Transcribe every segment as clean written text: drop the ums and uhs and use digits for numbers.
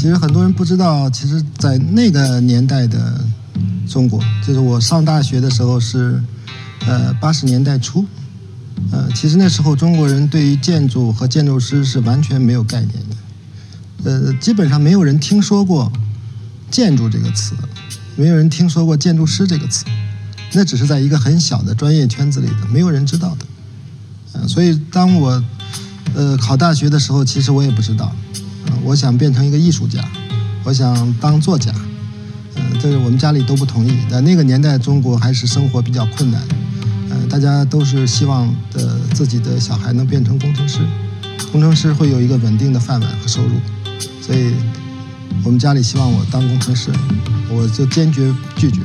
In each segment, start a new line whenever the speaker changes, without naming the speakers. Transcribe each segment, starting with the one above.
其实很多人不知道，其实在那个年代的中国，就是我上大学的时候是80年代初，其实那时候中国人对于建筑和建筑师是完全没有概念的，基本上没有人听说过建筑这个词，没有人听说过建筑师这个词，那只是在一个很小的专业圈子里的，没有人知道的。所以当我考大学的时候，其实我也不知道，我想变成一个艺术家，我想当作家，这是我们家里都不同意。在那个年代，中国还是生活比较困难，大家都是希望自己的小孩能变成工程师，工程师会有一个稳定的饭碗和收入，所以我们家里希望我当工程师，我就坚决拒绝，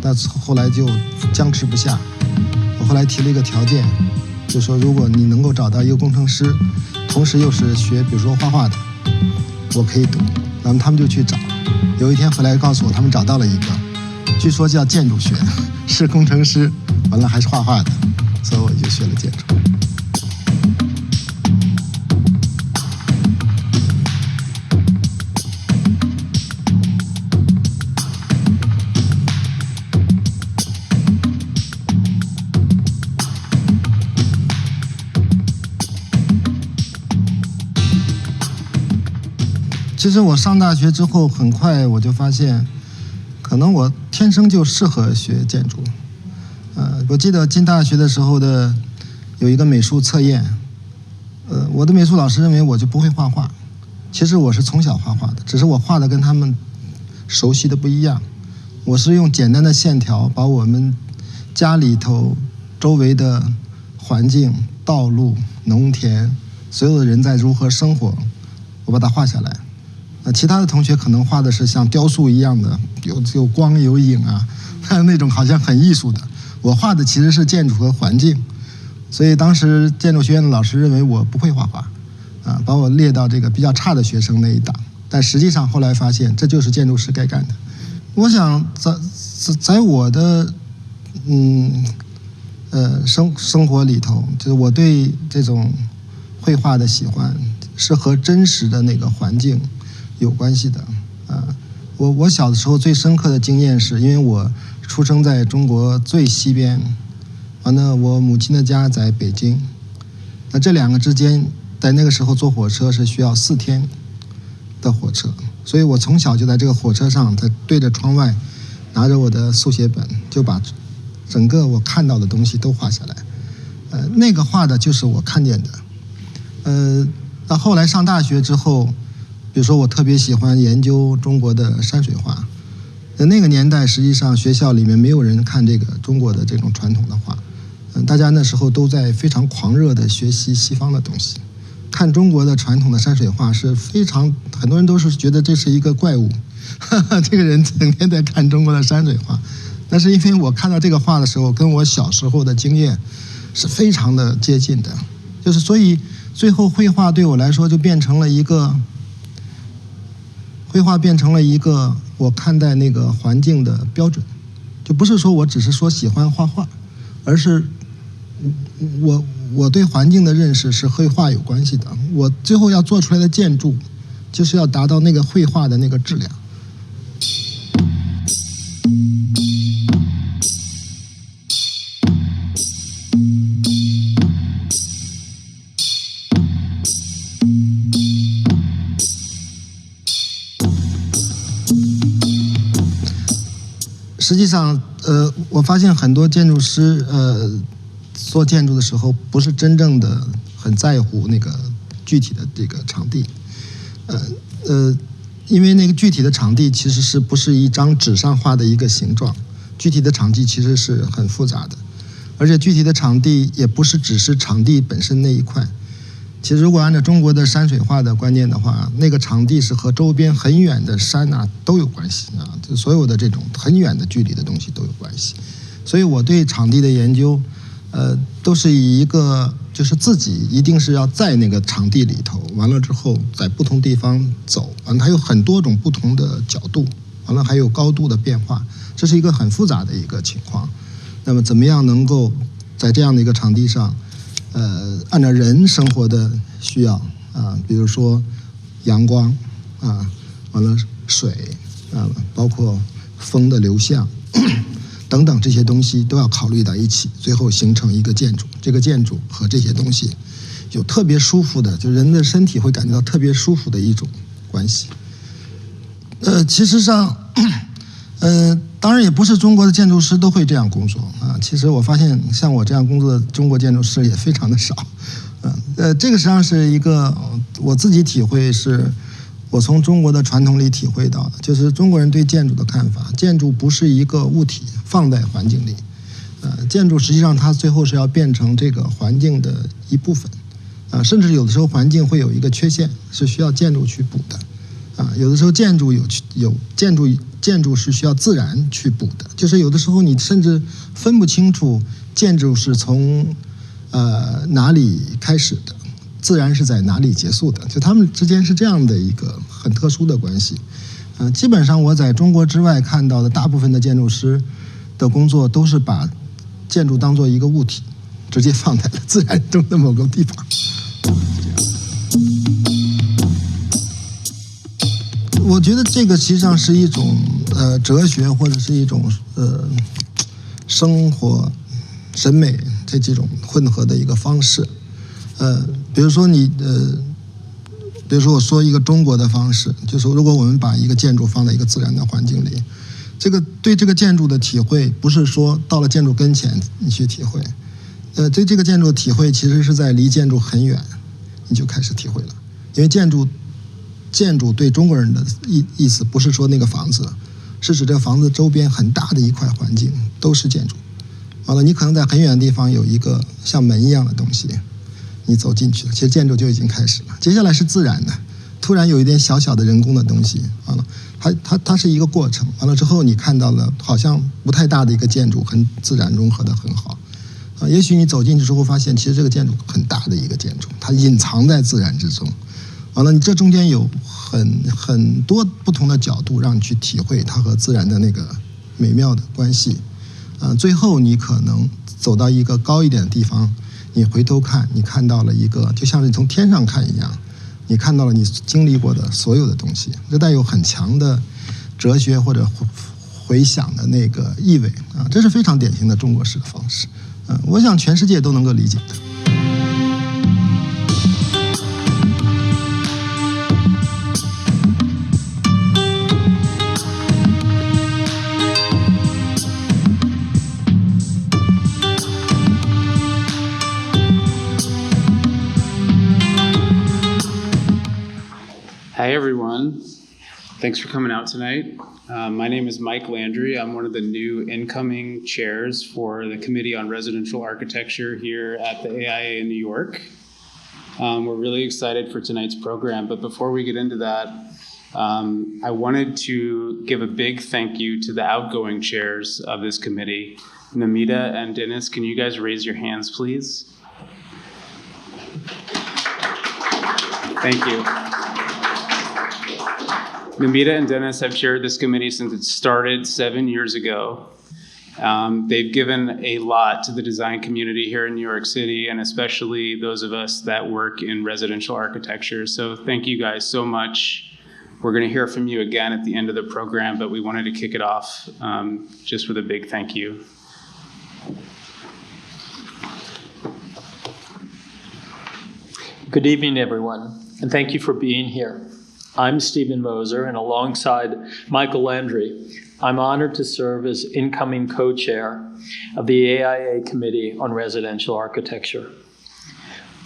但后来就僵持不下。我后来提了一个条件，就说如果你能够找到一个工程师，同时又是学比如说画画的，我可以读。然后他们就去找，有一天回来告诉我他们找到了一个，据说叫建筑学，是工程师，完了还是画画的，所以我就学了建筑。其实我上大学之后，很快我就发现，可能我天生就适合学建筑。我记得进大学的时候的有一个美术测验，我的美术老师认为我就不会画画。其实我是从小画画的，只是我画的跟他们熟悉的不一样。我是用简单的线条把我们家里头周围的环境、道路、农田，所有的人在如何生活，我把它画下来。其他的同学可能画的是像雕塑一样的，有光有影啊，那种好像很艺术的。我画的其实是建筑和环境，所以当时建筑学院的老师认为我不会画画，把我列到这个比较差的学生那一档。但实际上后来发现，这就是建筑师该干的。我想在我的生活里头，就是我对这种绘画的喜欢是和真实的那个环境有关系的。我小的时候最深刻的经验是因为我出生在中国最西边，完了我母亲的家在北京，那这两个之间在那个时候坐火车是需要4天的火车，所以我从小就在这个火车上，在对着窗外拿着我的速写本，就把整个我看到的东西都画下来。那个画的就是我看见的。到后来上大学之后，比如说我特别喜欢研究中国的山水画，那个年代实际上学校里面没有人看这个中国的这种传统的画，大家那时候都在非常狂热的学习西方的东西，看中国的传统的山水画是非常，很多人都是觉得这是一个怪物，这个人整天在看中国的山水画。但是因为我看到这个画的时候，跟我小时候的经验是非常的接近的，就是所以最后绘画对我来说就变成了一个。绘画变成了一个我看待那个环境的标准，就不是说我只是说喜欢画画，而是我对环境的认识是绘画有关系的。我最后要做出来的建筑，就是要达到那个绘画的那个质量。实际上，我发现很多建筑师，做建筑的时候不是真正的很在乎那个具体的这个场地，因为那个具体的场地其实是不是一张纸上画的一个形状，具体的场地其实是很复杂的，而且具体的场地也不是只是场地本身那一块。其实如果按照中国的山水画的观念的话，那个场地是和周边很远的山啊都有关系啊，就所有的这种很远的距离的东西都有关系。所以我对场地的研究，都是以一个就是自己一定是要在那个场地里头，完了之后在不同地方走，完了还有很多种不同的角度，完了还有高度的变化，这是一个很复杂的一个情况。那么怎么样能够在这样的一个场地上，按照人生活的需要啊，比如说阳光，完了水包括风的流向等等这些东西都要考虑到一起，最后形成一个建筑。这个建筑和这些东西有特别舒服的，就人的身体会感觉到特别舒服的一种关系。其实上，当然也不是中国的建筑师都会这样工作啊。其实我发现像我这样工作的中国建筑师也非常的少。这个实际上是一个我自己体会，是我从中国的传统里体会到的，就是中国人对建筑的看法，建筑不是一个物体放在环境里，建筑实际上它最后是要变成这个环境的一部分，甚至有的时候环境会有一个缺陷，是需要建筑去补的，有的时候建筑建筑是需要自然去补的，就是有的时候你甚至分不清楚建筑是从哪里开始的，自然是在哪里结束的，就他们之间是这样的一个很特殊的关系。基本上我在中国之外看到的大部分的建筑师的工作都是把建筑当做一个物体，直接放在了自然中的某个地方。我觉得这个实际上是一种哲学，或者是一种生活审美这几种混合的一个方式。比如说比如说我说一个中国的方式，就是如果我们把一个建筑放在一个自然的环境里，对这个建筑的体会不是说到了建筑跟前你去体会，对这个建筑的体会其实是在离建筑很远你就开始体会了。因为建筑对中国人的意思不是说那个房子，是指这个房子周边很大的一块环境都是建筑。完了，你可能在很远的地方有一个像门一样的东西，你走进去了，其实建筑就已经开始了。接下来是自然的，突然有一点小小的人工的东西，完了，它是一个过程。完了之后，你看到了好像不太大的一个建筑，很自然融合的很好。也许你走进去之后发现，其实这个建筑很大的一个建筑，它隐藏在自然之中。完了，你这中间有很多不同的角度让你去体会它和自然的那个美妙的关系。最后你可能走到一个高一点的地方，你回头看，你看到了一个就像是你从天上看一样，你看到了你经历过的所有的东西，这带有很强的哲学或者回想的那个意味啊，这是非常典型的中国式的方式。我想全世界都能够理解的。
Hi, everyone. Thanks for coming out tonight. My name is Mike Landry. I'm one of the new incoming chairs for the Committee on Residential Architecture here at the AIA in New York. We're really excited for tonight's program, but before we get into that, I wanted to give a big thank you to the outgoing chairs of this committee. Namita and Dennis, can you guys raise your hands, please? Thank you. Namita and Dennis have chaired this committee since it started 7 years ago. They've given a lot to the design community here in New York City, and especially those of us that work in residential architecture. So thank you guys so much. We're going to hear from you again at the end of the program, but we wanted to kick it off just with a big thank you.
Good evening, everyone, and thank you for being here. I'm Stephen Moser, and alongside Michael Landry, I'm honored to serve as incoming co-chair of the AIA Committee on Residential Architecture.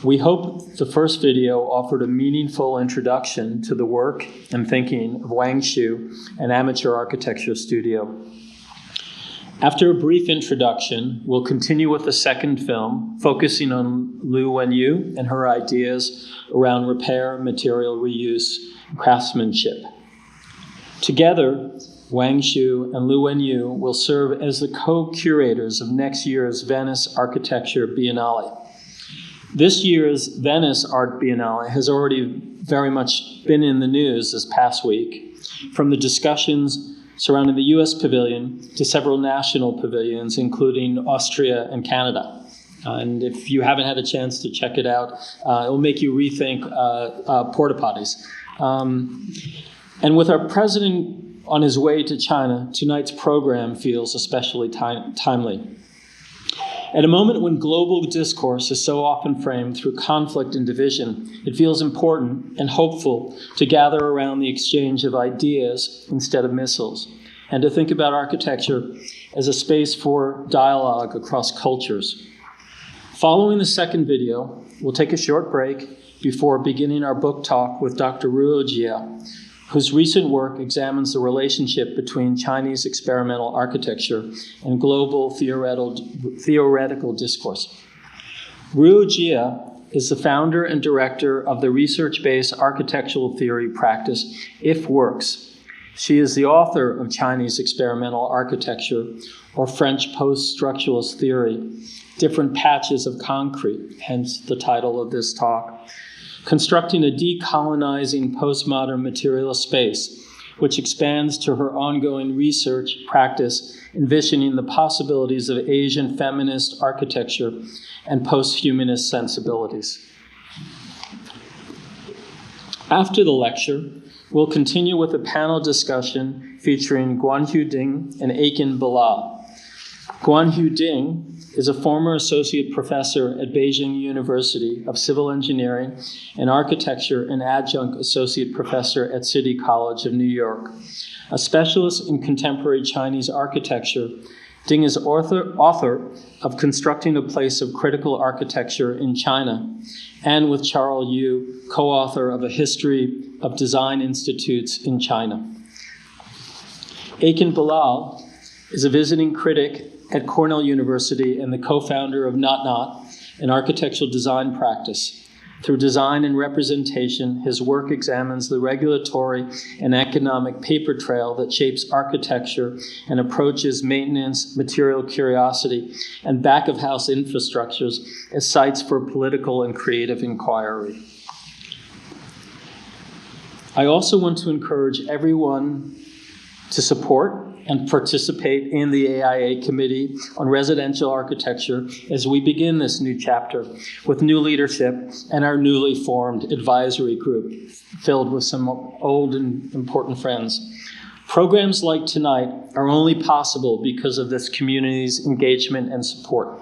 We hope the first video offered a meaningful introduction to the work and thinking of Wang, an amateur architecture studio. After a brief introduction, we'll continue with the second film, focusing on Lu Wenyu and her ideas around repair, material reuse, and craftsmanship. Together, Wang and Lu Wenyu will serve as the co-curators of next year's Venice Architecture Biennale. This year's Venice Art Biennale has already very much been in the news this past week, from the discussions surrounding the US pavilion to several national pavilions, including Austria and Canada. And if you haven't had a chance to check it out, it will make you rethink porta potties. And with our president on his way to China, tonight's program feels especially timely. At a moment when global discourse is so often framed through conflict and division, it feels important and hopeful to gather around the exchange of ideas instead of missiles, and to think about architecture as a space for dialogue across cultures. Following the second video, we'll take a short break before beginning our book talk with Dr. Ruo Jia, whose recent work examines the relationship between Chinese experimental architecture and global theoretical discourse. Ruo Jia is the founder and director of the research-based architectural theory practice IFWorks. She is the author of Chinese experimental architecture, or French post-structuralist theory, Different Patches of Concrete, hence the title of this talk, constructing a decolonizing postmodern materialist space, which expands to her ongoing research practice, envisioning the possibilities of Asian feminist architecture and post-humanist sensibilities. After the lecture, we'll continue with a panel discussion featuring Guanyu Ding and Aiken Bilal. Guanyu Ding is a former associate professor at Beijing University of Civil Engineering and Architecture and adjunct associate professor at City College of New York. A specialist in contemporary Chinese architecture, Ding is author of Constructing a Place of Critical Architecture in China, and with Charles Yu, co-author of A History of Design Institutes in China. Aiken Bilal is a visiting critic at Cornell University and the co-founder of Not Not, an architectural design practice. Through design and representation, his work examines the regulatory and economic paper trail that shapes architecture and approaches maintenance, material curiosity, and back-of-house infrastructures as sites for political and creative inquiry. I also want to encourage everyone to support and participate in the AIA Committee on Residential Architecture as we begin this new chapter with new leadership and our newly formed advisory group filled with some old and important friends. Programs like tonight are only possible because of this community's engagement and support.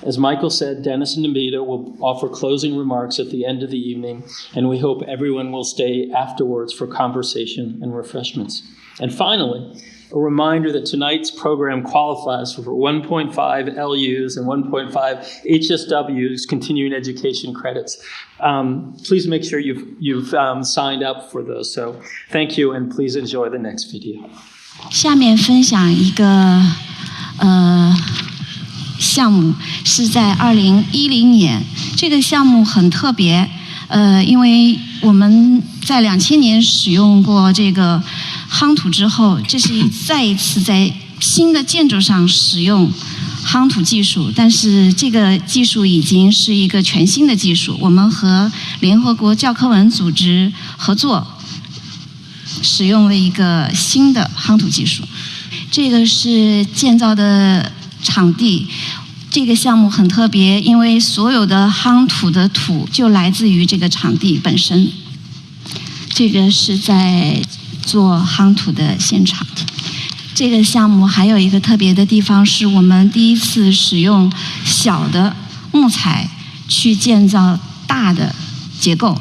As Michael said, Dennis and Namita will offer closing remarks at the end of the evening, and we hope everyone will stay afterwards for conversation and refreshments. And finally, a reminder that tonight's program qualifies for 1.5 LUs and 1.5 HSWs, continuing education credits. Please make sure you've signed up for those. So thank you, and please enjoy the next video.
下面分享一个项目，是在2010年。这个项目很特别，因为我们在2000年使用过这个夯土之后，这是再一次在新的建筑上使用夯土技术，但是这个技术已经是一个全新的技术。我们和联合国教科文组织合作，使用了一个新的夯土技术。这个是建造的场地。这个项目很特别，因为所有的夯土的土就来自于这个场地本身。这个是在做夯土的现场。这个项目还有一个特别的地方，是我们第一次使用小的木材去建造大的结构。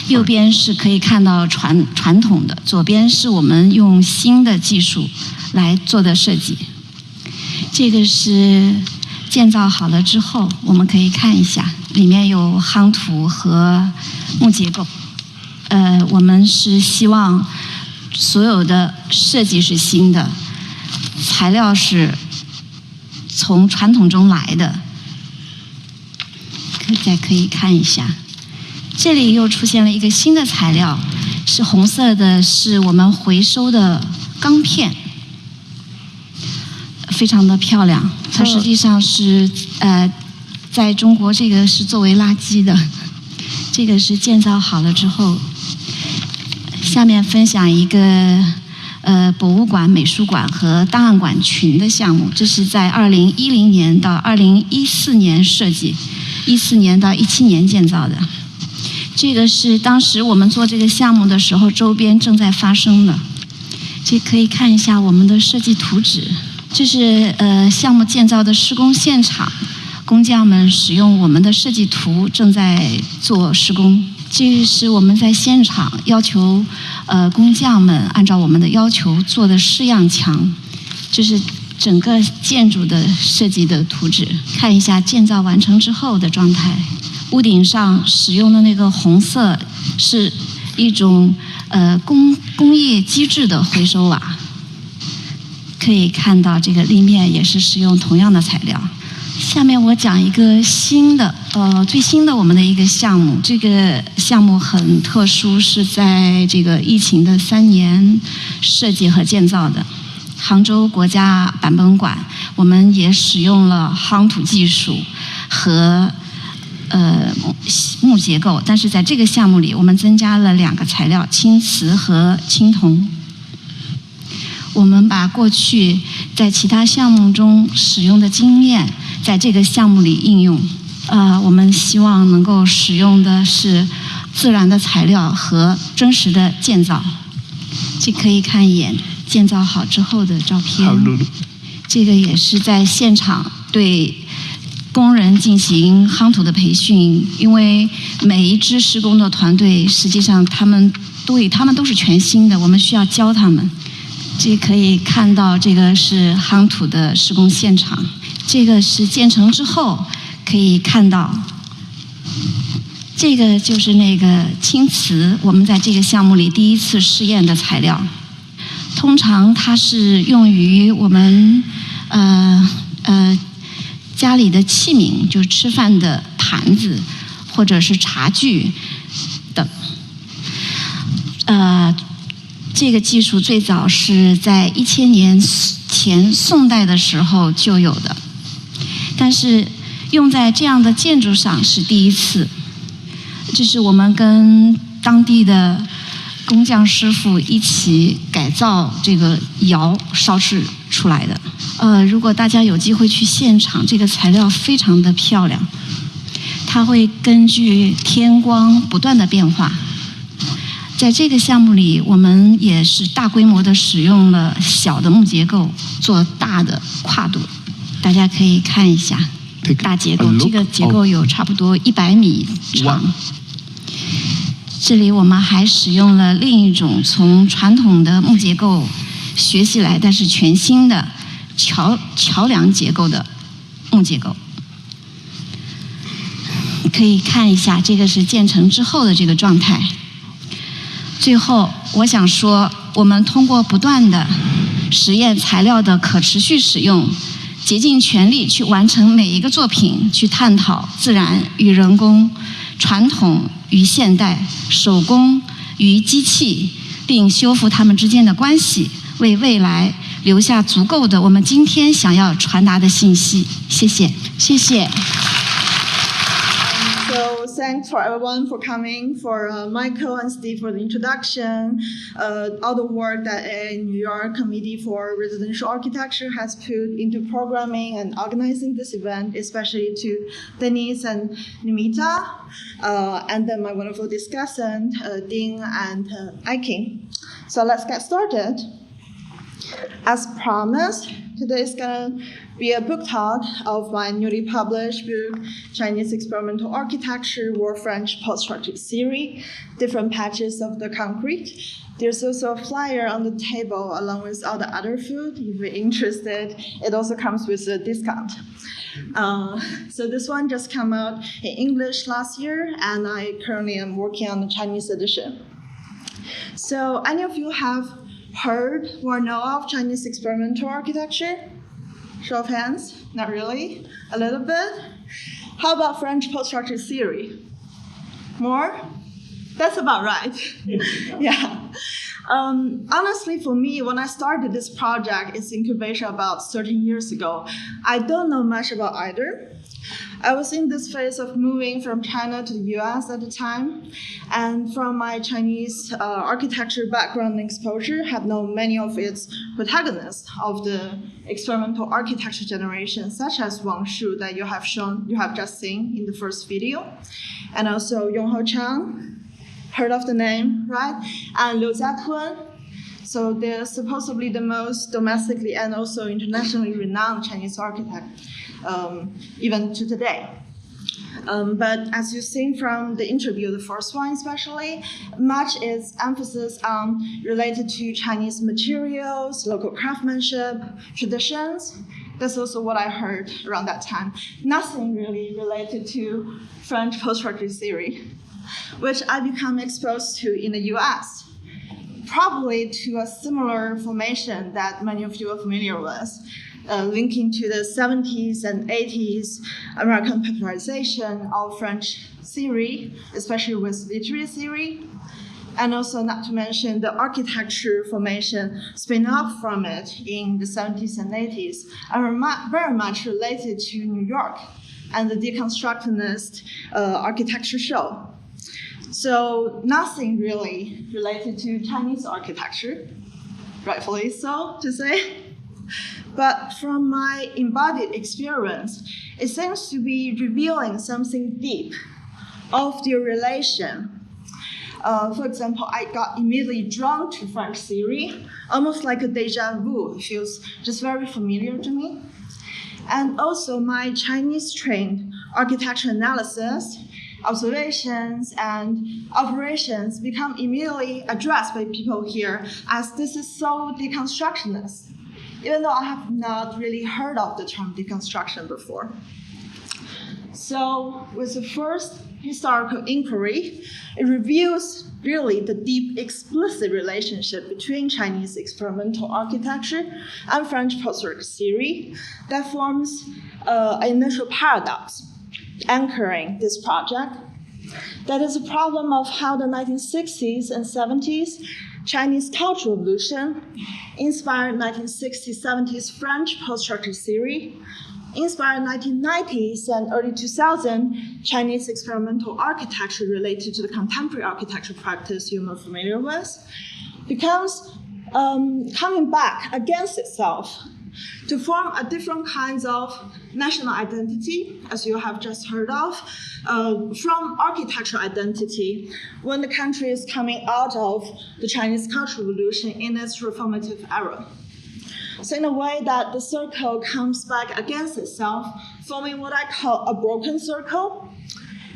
右边是可以看到传统的，左边是我们用新的技术来做的设计。这个是建造好了之后，我们可以看一下，里面有夯土和木结构。我们是希望所有的设计是新的，材料是从传统中来的。再可以看一下，这里又出现了一个新的材料，是红色的，是我们回收的钢片。非常的漂亮，它实际上是在中国这个是作为垃圾的，这个是建造好了之后。下面分享一个博物馆、美术馆和档案馆群的项目，这是在2010年到2014年设计，14年到17年建造的。这个是当时我们做这个项目的时候，周边正在发生的。这可以看一下我们的设计图纸，这是项目建造的施工现场，工匠们使用我们的设计图正在做施工。这是我们在现场要求工匠们按照我们的要求做的式样墙，这是整个建筑的设计的图纸，看一下建造完成之后的状态。屋顶上使用的那个红色是一种工业机制的回收瓦，可以看到这个立面也是使用同样的材料。下面我讲一个最新的我们的一个项目，这个项目很特殊，是在这个疫情的3年设计和建造的。杭州国家版本馆，我们也使用了夯土技术和木结构，但是在这个项目里，我们增加了2个材料：青瓷和青铜。我们把过去在其他项目中使用的经验，在这个项目里应用。我们希望能够使用的是自然的材料和真实的建造。这可以看一眼建造好之后的照片。这个也是在现场对工人进行夯土的培训，因为每一支施工的团队，实际上他们都是全新的，我们需要教他们。这可以看到，这个是夯土的施工现场，这个是建成之后可以看到，这个就是那个青瓷，我们在这个项目里第一次试验的材料。通常它是用于我们家里的器皿，就是吃饭的盘子或者是茶具等。这个技术最早是在1000年前宋代的时候就有的，但是用在这样的建筑上是第一次。这是我们跟当地的工匠师傅一起改造这个窑烧制出来的。如果大家有机会去现场，这个材料非常的漂亮，它会根据天光不断的变化。在这个项目里，我们也是大规模的使用了小的木结构做大的跨度。大家可以看一下大结构，这个结构有差不多100米长。这里我们还使用了另一种从传统的木结构学习来，但是全新的桥梁结构的木结构。可以看一下，这个是建成之后的这个状态。最后，我想说，我们通过不断的实验材料的可持续使用，竭尽全力去完成每一个作品，去探讨自然与人工、传统与现代、手工与机器，并修复它们之间的关系，为未来留下足够的我们今天想要传达的信息。谢谢，谢谢。
So thanks for everyone for coming, for Michael and Steve for the introduction, all the work that AIANY New York Committee for Residential Architecture has put into programming and organizing this event, especially to Denise and Nimita, and then my wonderful discussant, Ding and Aiking. So let's get started. As promised, today is going to be a book talk of my newly published book, Chinese Experimental Architecture, War French Post-Structured Theory, Different Patches of the Concrete. There's also a flyer on the table along with all the other food. If you're interested, it also comes with a discount. So this one just came out in English last year, and I currently am working on the Chinese edition. So any of you have heard or know of Chinese experimental architecture? Show of hands? Not really? A little bit? How about French post-structure theory? More? That's about right. Yeah. Honestly, for me, when I started this project, its incubation about 13 years ago, I don't know much about either. I was in this phase of moving from China to the US at the time, and from my Chinese architecture background and exposure, have known many of its protagonists of the experimental architecture generation, such as Wang that you have just seen in the first video, and also Yonghao Chang, heard of the name, right? And Lu Jia. So they're supposedly the most domestically and also internationally renowned Chinese architect, even to today. But as you've seen from the interview, the first one especially, much is emphasis on related to Chinese materials, local craftsmanship, traditions. That's also what I heard around that time. Nothing really related to French post-structuralist theory, which I become exposed to in the US. Probably to a similar formation that many of you are familiar with, linking to the 70s and 80s American popularization of French theory, especially with literary theory, and also not to mention the architecture formation spin off from it in the 70s and 80s are very much related to New York and the deconstructionist architecture show. So nothing really related to Chinese architecture, rightfully so to say. But from my embodied experience, it seems to be revealing something deep of their relation. For example, I got immediately drawn to French theory, almost like a deja vu. It feels just very familiar to me. And also my Chinese-trained architecture analysis, observations, and operations become immediately addressed by people here as this is so deconstructionist, even though I have not really heard of the term deconstruction before. So with the first historical inquiry, it reveals really the deep explicit relationship between Chinese experimental architecture and French post-structuralist theory that forms an initial paradox anchoring this project. That is a problem of how the 1960s and 70s Chinese Cultural Revolution inspired 1960s, 70s French post-structuralist theory, inspired 1990s and early 2000 Chinese experimental architecture related to the contemporary architecture practice you're more familiar with, becomes coming back against itself to form a different kinds of national identity, as you have just heard of, from architectural identity when the country is coming out of the Chinese Cultural Revolution in its reformative era. So in a way that the circle comes back against itself, forming what I call a broken circle.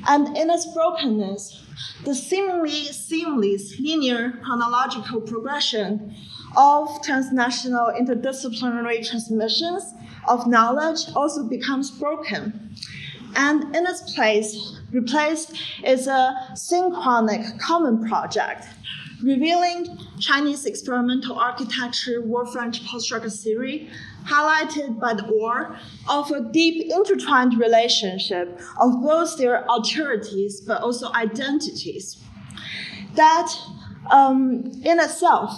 And in its brokenness, the seemingly seamless linear chronological progression of transnational interdisciplinary transmissions of knowledge also becomes broken. And in its place, replaced is a synchronic common project, revealing Chinese experimental architecture, war French post-structuralist theory, highlighted by the war of a deep intertwined relationship of both their alterities but also identities. That in itself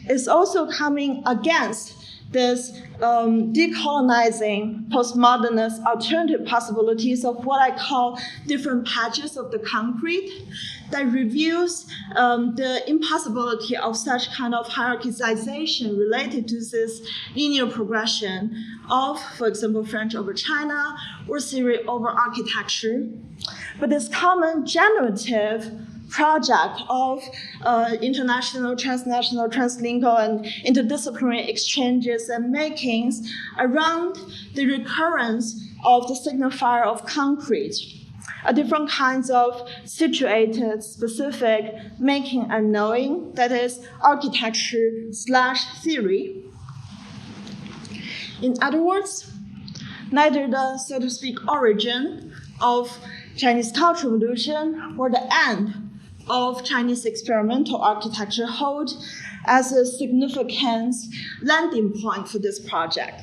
is also coming against this decolonizing postmodernist alternative possibilities of what I call different patches of the concrete that reveals the impossibility of such kind of hierarchization related to this linear progression of, for example, French over China or theory over architecture. But this common generative project of international, transnational, translingual, and interdisciplinary exchanges and makings around the recurrence of the signifier of concrete, a different kinds of situated, specific making and knowing, that is architecture/theory. In other words, neither the, so to speak, origin of Chinese Cultural Revolution or the end of Chinese experimental architecture hold as a significant landing point for this project.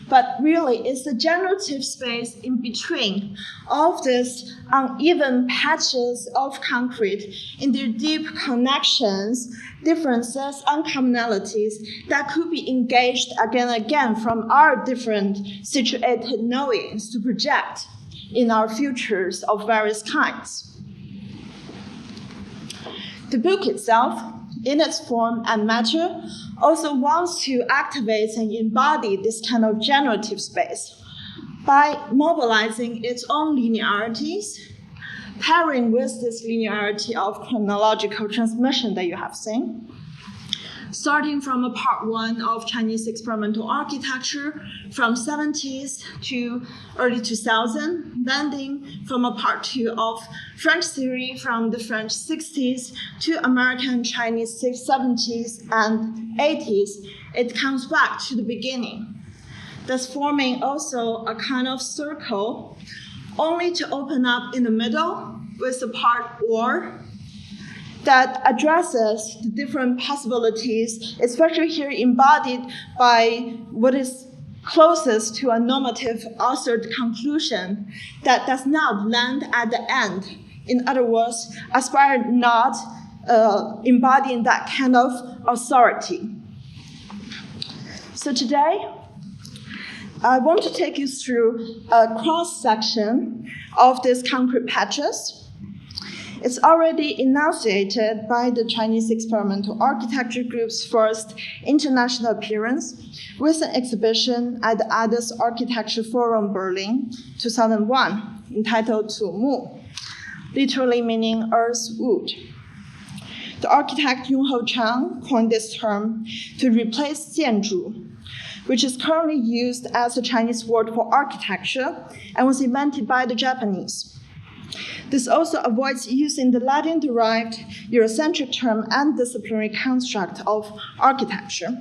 But really, it's the generative space in between of these uneven patches of concrete in their deep connections, differences, and commonalities that could be engaged again and again from our different situated knowings to project in our futures of various kinds. The book itself, in its form and matter, also wants to activate and embody this kind of generative space by mobilizing its own linearities, pairing with this linearity of chronological transmission that you have seen, starting from a part 1 of Chinese experimental architecture from 70s to early 2000, landing from a part 2 of French theory from the French 60s to American Chinese 70s and 80s, it comes back to the beginning, thus forming also a kind of circle, only to open up in the middle with the part or that addresses the different possibilities, especially here embodied by what is closest to a normative authored conclusion that does not land at the end. In other words, aspire not embodying that kind of authority. So today, I want to take you through a cross-section of these concrete patches. It's already enunciated by the Chinese Experimental Architecture Group's first international appearance with an exhibition at the ADA's Architecture Forum Berlin 2001 entitled 土木, literally meaning earth wood. The architect Yongho Chang coined this term to replace 建筑, which is currently used as a Chinese word for architecture and was invented by the Japanese. This also avoids using the Latin-derived Eurocentric term and disciplinary construct of architecture.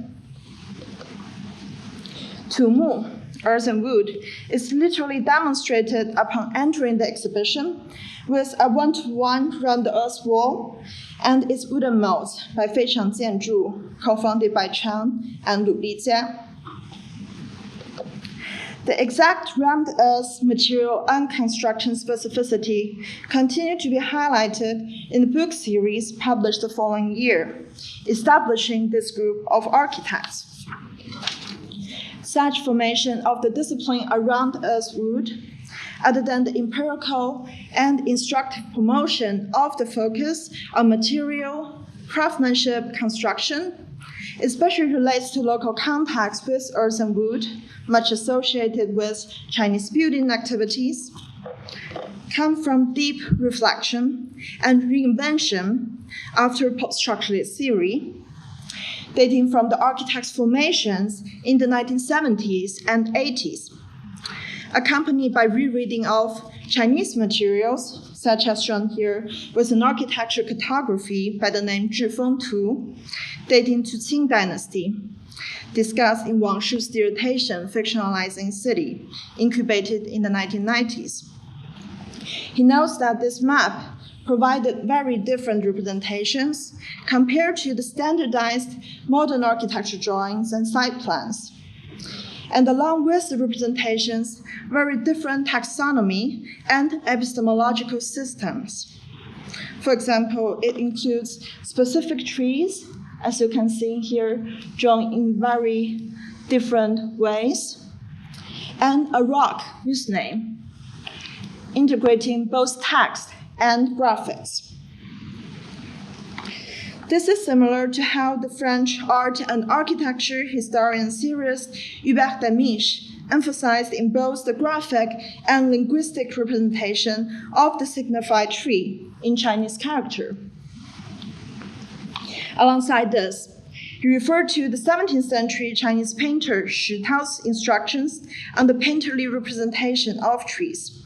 土木, earth and wood, is literally demonstrated upon entering the exhibition with a 1-to-1 round the earth wall and its wooden molds by Feichang Jianzhu, co-founded by Chang and Lu Jia. The exact rammed earth material and construction specificity continue to be highlighted in the book series published the following year, establishing this group of architects. Such formation of the discipline around earth wood, other than the empirical and instructive promotion of the focus on material, craftsmanship, construction, especially relates to local contacts with earth and wood, much associated with Chinese building activities, come from deep reflection and reinvention after post-structuralist theory, dating from the architect's formations in the 1970s and 80s, accompanied by rereading of Chinese materials, such as shown here with an architecture cartography by the name Zhifeng Tu, dating to Qing Dynasty, discussed in Wang Shu's dissertation Fictionalizing City, incubated in the 1990s. He notes that this map provided very different representations compared to the standardized modern architecture drawings and site plans. And along with the representations, very different taxonomy and epistemological systems. For example, it includes specific trees, as you can see here, drawn in very different ways, and a rock whose name, integrating both text and graphics. This is similar to how the French art and architecture historian theorist Hubert Damisch emphasized in both the graphic and linguistic representation of the signified tree in Chinese character. Alongside this, he referred to the 17th century Chinese painter Shi Tao's instructions on the painterly representation of trees,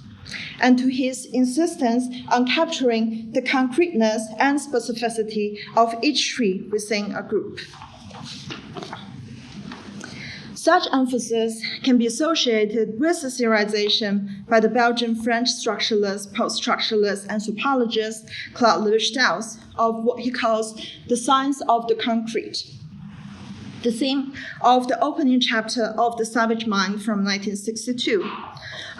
and to his insistence on capturing the concreteness and specificity of each tree within a group. Such emphasis can be associated with the theorization by the Belgian-French structuralist, post-structuralist anthropologist Claude Lévi-Strauss of what he calls the science of the concrete, the theme of the opening chapter of The Savage Mind from 1962,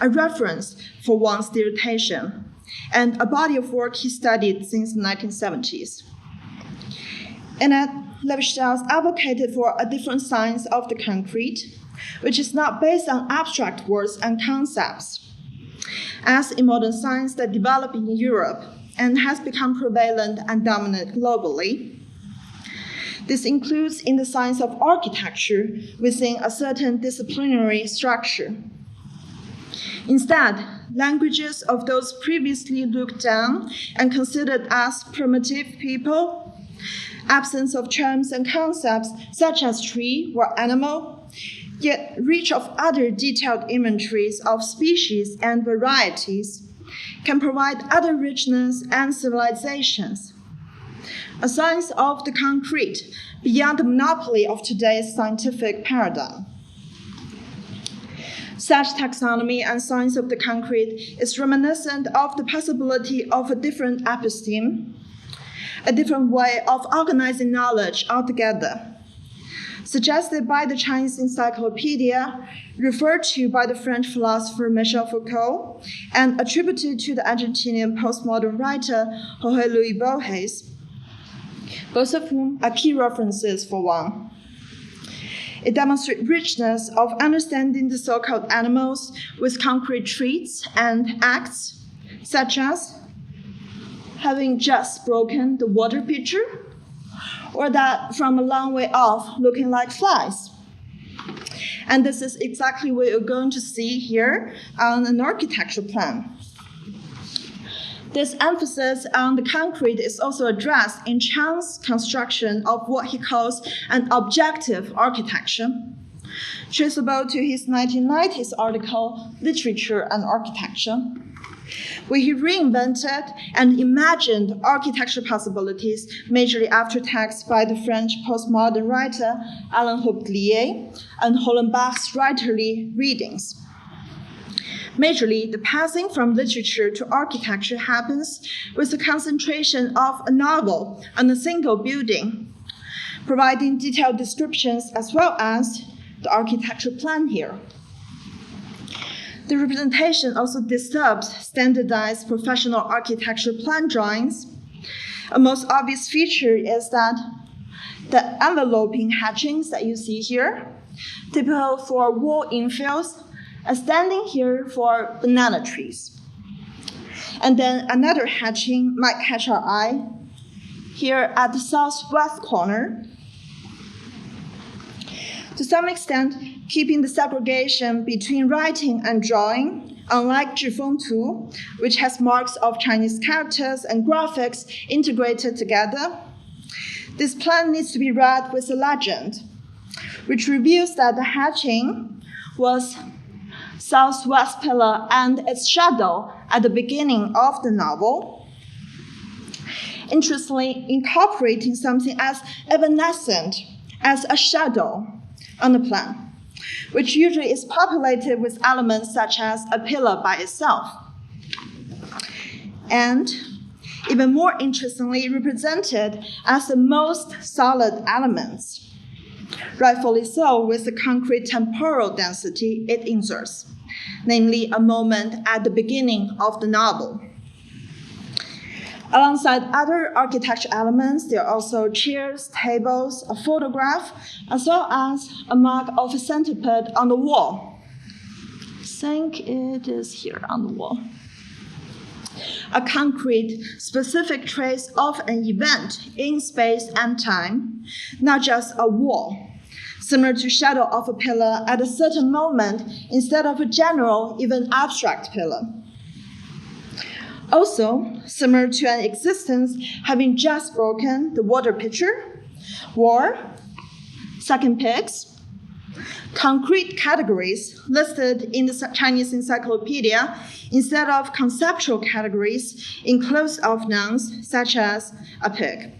a reference for Wang's dissertation, and a body of work he studied since the 1970s. In it, Lévi-Strauss advocated for a different science of the concrete, which is not based on abstract words and concepts, as in modern science that developed in Europe and has become prevalent and dominant globally. This includes in the science of architecture within a certain disciplinary structure. Instead, languages of those previously looked down and considered as primitive people, absence of terms and concepts such as tree or animal, yet rich of other detailed imageries of species and varieties, can provide other richness and civilizations. A science of the concrete beyond the monopoly of today's scientific paradigm. Such taxonomy and science of the concrete is reminiscent of the possibility of a different episteme, a different way of organizing knowledge altogether, suggested by the Chinese encyclopedia, referred to by the French philosopher Michel Foucault, and attributed to the Argentinian postmodern writer Jorge Luis Borges, both of whom are key references for Wang. It demonstrates richness of understanding the so-called animals with concrete traits and acts, such as having just broken the water pitcher, or that from a long way off looking like flies. And this is exactly what you're going to see here on an architecture plan. This emphasis on the concrete is also addressed in Chang's construction of what he calls an objective architecture, traceable to his 1990s article, Literature and Architecture, where he reinvented and imagined architecture possibilities majorly after texts by the French postmodern writer Alain Houpplier and Hollenbach's writerly readings. Majorly, the passing from literature to architecture happens with the concentration of a novel on a single building, providing detailed descriptions as well as the architecture plan here. The representation also disturbs standardized professional architecture plan drawings. A most obvious feature is that the enveloping hatchings that you see here, typical for wall infills, are standing here for banana trees. And then another hatching might catch our eye here at the southwest corner. To some extent, keeping the segregation between writing and drawing, unlike Zhifeng Tu, which has marks of Chinese characters and graphics integrated together, this plan needs to be read with a legend, which reveals that the hatching was southwest pillar and its shadow at the beginning of the novel, interestingly incorporating something as evanescent as a shadow on the plan, which usually is populated with elements such as a pillar by itself. And even more interestingly represented as the most solid elements, rightfully so with the concrete temporal density it inserts, namely a moment at the beginning of the novel. Alongside other architecture elements, there are also chairs, tables, a photograph, as well as a mark of a centipede on the wall. I think it is here on the wall. A concrete, specific trace of an event in space and time, not just a wall, similar to shadow of a pillar at a certain moment instead of a general, even abstract pillar. Also, similar to an existence having just broken the water pitcher, or second pigs, concrete categories listed in the Chinese encyclopedia instead of conceptual categories in closed-off nouns such as a pig.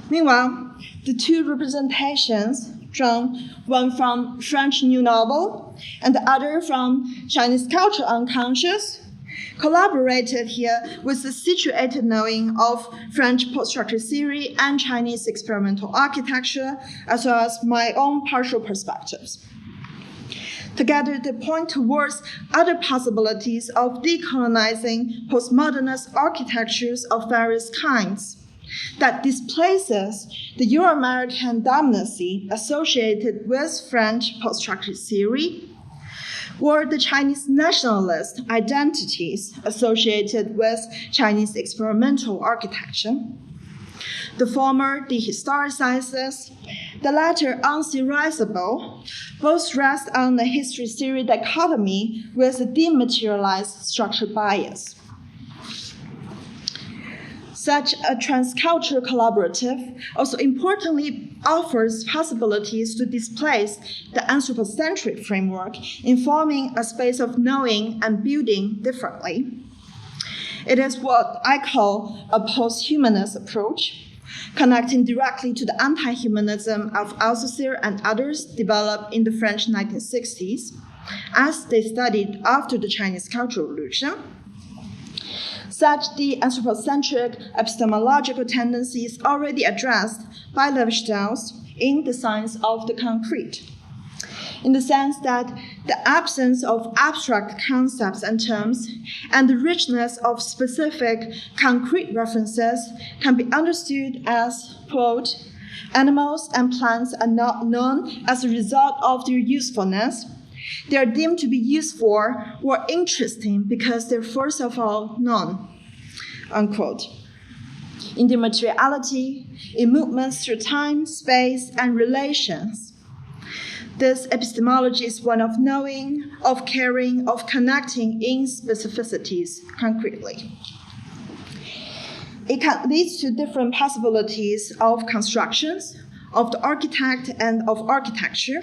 Meanwhile, the two representations drawn, one from French New Novel and the other from Chinese Culture Unconscious, collaborated here with the situated knowing of French post-structure theory and Chinese experimental architecture, as well as my own partial perspectives. Together, they point towards other possibilities of decolonizing postmodernist architectures of various kinds that displaces the Euro-American dominancy associated with French post-structure theory, were the Chinese nationalist identities associated with Chinese experimental architecture. The former dehistoricizes, the latter unserializable. Both rest on the history-theory dichotomy with a dematerialized structure bias. Such a transcultural collaborative also importantly offers possibilities to displace the anthropocentric framework, informing a space of knowing and building differently. It is what I call a post-humanist approach, connecting directly to the anti-humanism of Althusser and others developed in the French 1960s, as they studied after the Chinese Cultural Revolution. Such the anthropocentric epistemological tendencies already addressed by Levi-Strauss in The Science of the Concrete, in the sense that the absence of abstract concepts and terms and the richness of specific concrete references can be understood as, quote, animals and plants are not known as a result of their usefulness. They are deemed to be useful or interesting because they're first of all known, unquote. In their materiality, in movements through time, space, and relations. This epistemology is one of knowing, of caring, of connecting in specificities concretely. It can lead to different possibilities of constructions, of the architect and of architecture.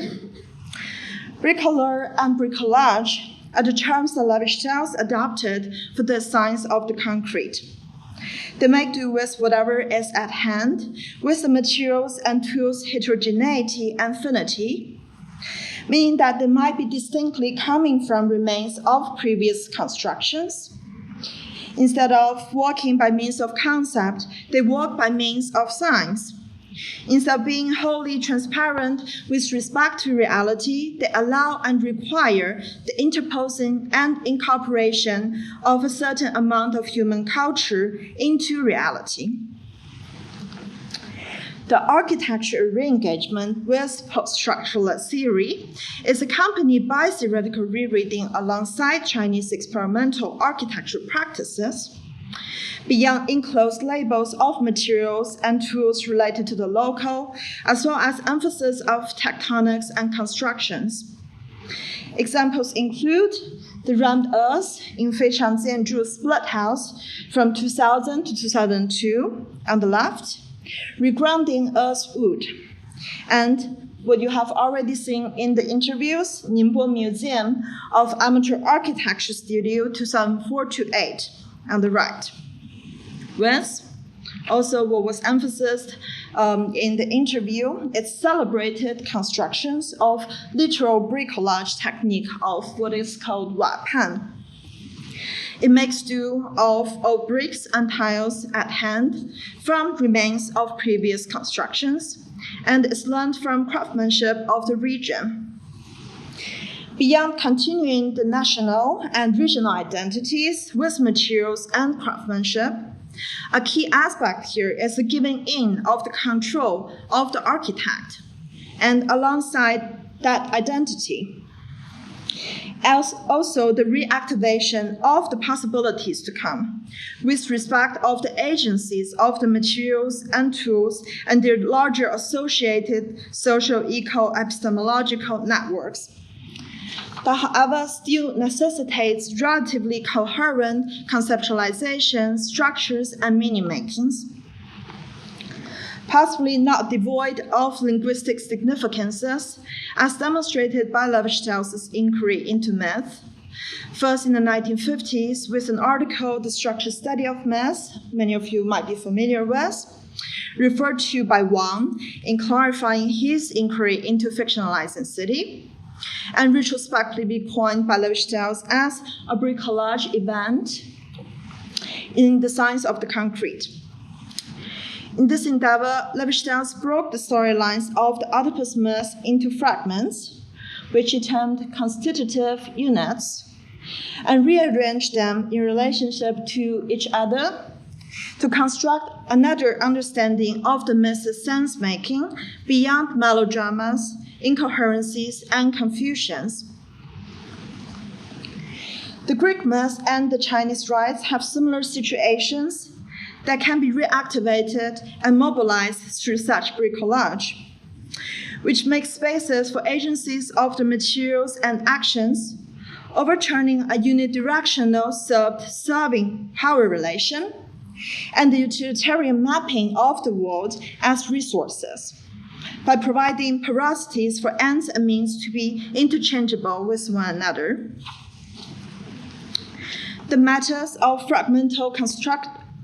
Bricoleur and bricolage are the terms that Levi-Strauss adopted for the science of the concrete. They make do with whatever is at hand, with the materials and tools' heterogeneity and finity, meaning that they might be distinctly coming from remains of previous constructions. Instead of walking by means of concept, they walk by means of science. Instead of being wholly transparent with respect to reality, they allow and require the interposing and incorporation of a certain amount of human culture into reality. The architecture re-engagement with post-structuralist theory is accompanied by theoretical rereading alongside Chinese experimental architecture practices, beyond enclosed labels of materials and tools related to the local, as well as emphasis of tectonics and constructions. Examples include the rammed earth in Feichang Jianzhu split house from 2000 to 2002 on the left, regrounding earth wood, and what you have already seen in the interviews, Ningbo Museum of Amateur Architecture Studio 2004-8 on the right. With also what was emphasized in the interview, it's celebrated constructions of literal bricolage technique of what is called wapan. It makes do of old bricks and tiles at hand from remains of previous constructions, and is learned from craftsmanship of the region. Beyond continuing the national and regional identities with materials and craftsmanship, a key aspect here is the giving in of the control of the architect, and alongside that identity, also the reactivation of the possibilities to come with respect of the agencies of the materials and tools and their larger associated social eco-epistemological networks. But however, still necessitates relatively coherent conceptualization, structures, and meaning-makings, possibly not devoid of linguistic significances, as demonstrated by Levi-Strauss's inquiry into myth. First in the 1950s with an article, The Structural Study of Myth, many of you might be familiar with, referred to by Wang in clarifying his inquiry into fictionalizing city, and retrospectively coined by Levi-Strauss as a bricolage event in The Science of the Concrete. In this endeavor, Levi-Strauss broke the storylines of the Oedipus myth into fragments, which he termed constitutive units, and rearranged them in relationship to each other to construct another understanding of the myth's sense-making beyond melodramas, incoherencies, and confusions. The Greek myth and the Chinese rites have similar situations that can be reactivated and mobilized through such bricolage, which makes spaces for agencies of the materials and actions, overturning a unidirectional servant-serving power relation, and the utilitarian mapping of the world as resources, by providing porosities for ends and means to be interchangeable with one another. The matters of fragmental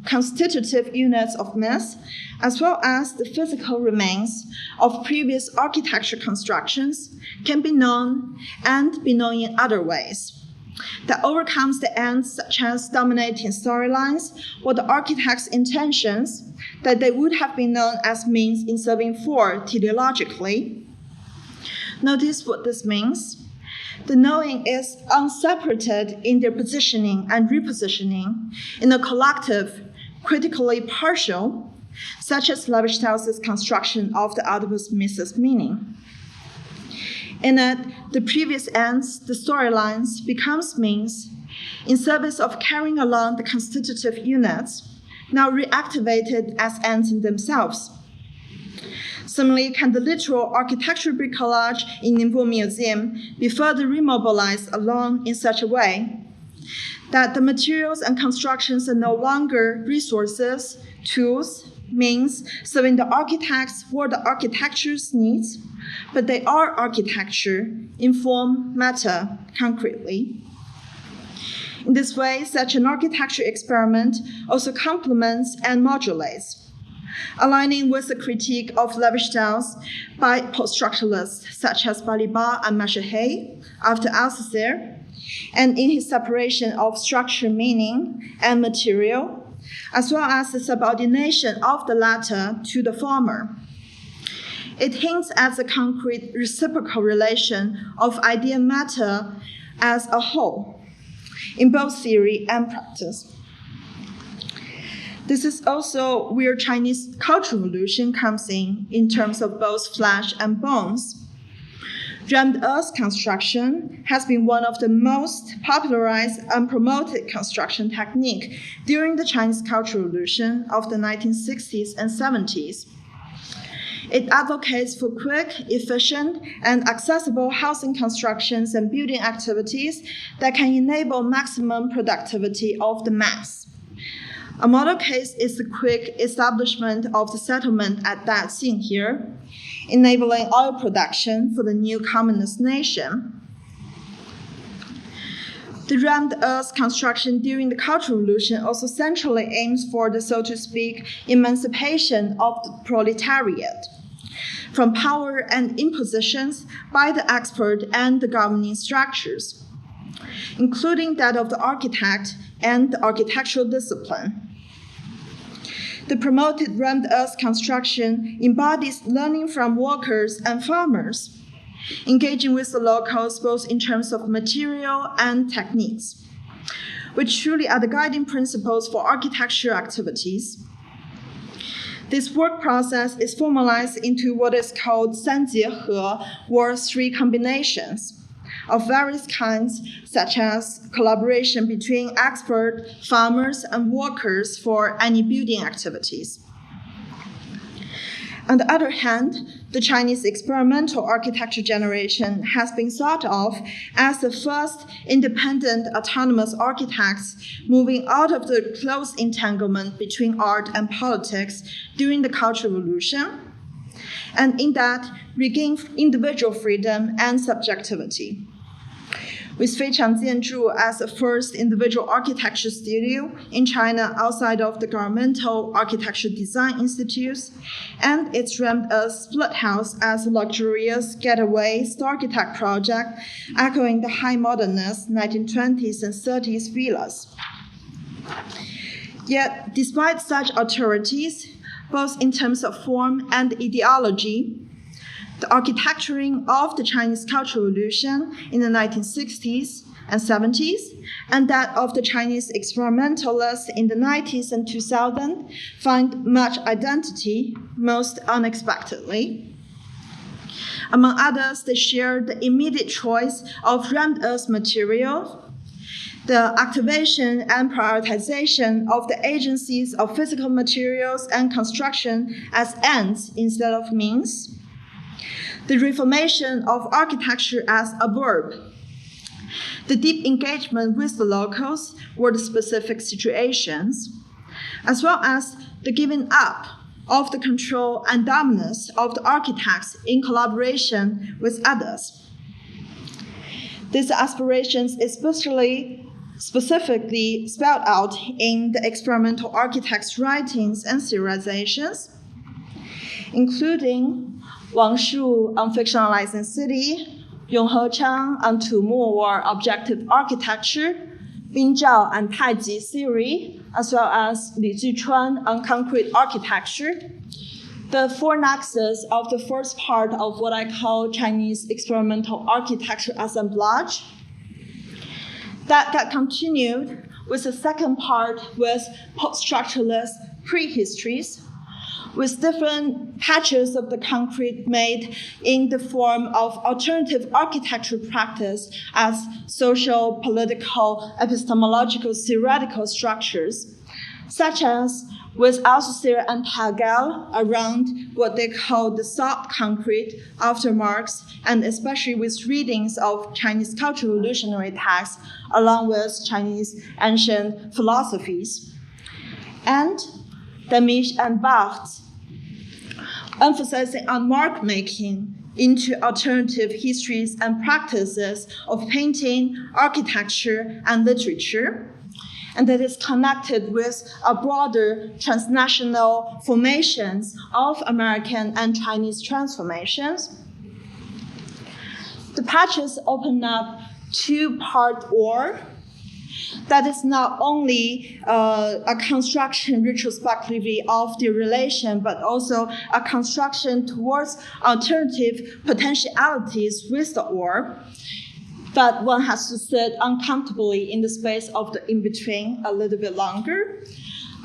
constitutive units of myths, as well as the physical remains of previous architecture constructions, can be known and be known in other ways that overcomes the ends such as dominating storylines or the architect's intentions that they would have been known as means in serving for teleologically. Notice what this means. The knowing is unseparated in their positioning and repositioning in a collective, critically partial, such as Levi-Strauss's construction of the Oedipus myth's meaning. In it, the previous ends, the storylines, becomes means in service of carrying along the constitutive units, now reactivated as ends in themselves. Similarly, can the literal architectural bricolage in Ningbo Museum be further remobilized along in such a way that the materials and constructions are no longer resources, tools, means serving the architect's or the architecture's needs, but they are architecture in form, matter, concretely. In this way, such an architecture experiment also complements and modulates, aligning with the critique of Levi-Strauss by post-structuralists such as Balibar and Machehay after Althusser, and in his separation of structure, meaning, and material, as well as the subordination of the latter to the former. It hints at the concrete reciprocal relation of idea and matter as a whole, in both theory and practice. This is also where Chinese Cultural Revolution comes in terms of both flesh and bones. Rammed earth construction has been one of the most popularized and promoted construction technique during the Chinese Cultural Revolution of the 1960s and 70s. It advocates for quick, efficient, and accessible housing constructions and building activities that can enable maximum productivity of the mass. A model case is the quick establishment of the settlement at that scene here, enabling oil production for the new communist nation. The rammed earth construction during the Cultural Revolution also centrally aims for the, so to speak, emancipation of the proletariat from power and impositions by the expert and the governing structures, including that of the architect and the architectural discipline. The promoted rammed earth construction embodies learning from workers and farmers, engaging with the locals both in terms of material and techniques, which truly are the guiding principles for architectural activities. This work process is formalized into what is called 三结合, or three combinations, of various kinds, such as collaboration between expert, farmers, and workers for any building activities. On the other hand, the Chinese experimental architecture generation has been thought of as the first independent autonomous architects moving out of the close entanglement between art and politics during the Cultural Revolution, and in that regain individual freedom and subjectivity. With Feichang Jianzhu as the first individual architecture studio in China outside of the governmental architecture design institutes, and its rammed earth split house as a luxurious getaway architect project echoing the high modernist 1920s and 30s villas. Yet, despite such authorities, both in terms of form and ideology, the architecturing of the Chinese Cultural Revolution in the 1960s and 70s, and that of the Chinese experimentalists in the 90s and 2000 find much identity, most unexpectedly. Among others, they share the immediate choice of rammed earth material, the activation and prioritization of the agencies of physical materials and construction as ends instead of means, the reformation of architecture as a verb, the deep engagement with the locals or the specific situations, as well as the giving up of the control and dominance of the architects in collaboration with others. These aspirations specifically spelled out in the experimental architects' writings and theorizations, including Wang on fictionalizing city, Yonghe Chang on Tumu or objective architecture, Bing Zhao and Taiji theory, as well as Li Juchuan on concrete architecture. The four nexus of the first part of what I call Chinese experimental architecture assemblage. That got continued with the second part with post-structuralist prehistories, with different patches of the concrete made in the form of alternative architecture practice as social, political, epistemological, theoretical structures, such as with Althusser and Hegel around what they call the soft concrete after Marx, and especially with readings of Chinese cultural revolutionary texts along with Chinese ancient philosophies. And Demisch and Barthes emphasizing on mark making into alternative histories and practices of painting, architecture, and literature, and that is connected with a broader transnational formations of American and Chinese transformations. The patches open up two-part war that is not only a construction retrospectively of the relation, but also a construction towards alternative potentialities with the war. But one has to sit uncomfortably in the space of the in-between a little bit longer,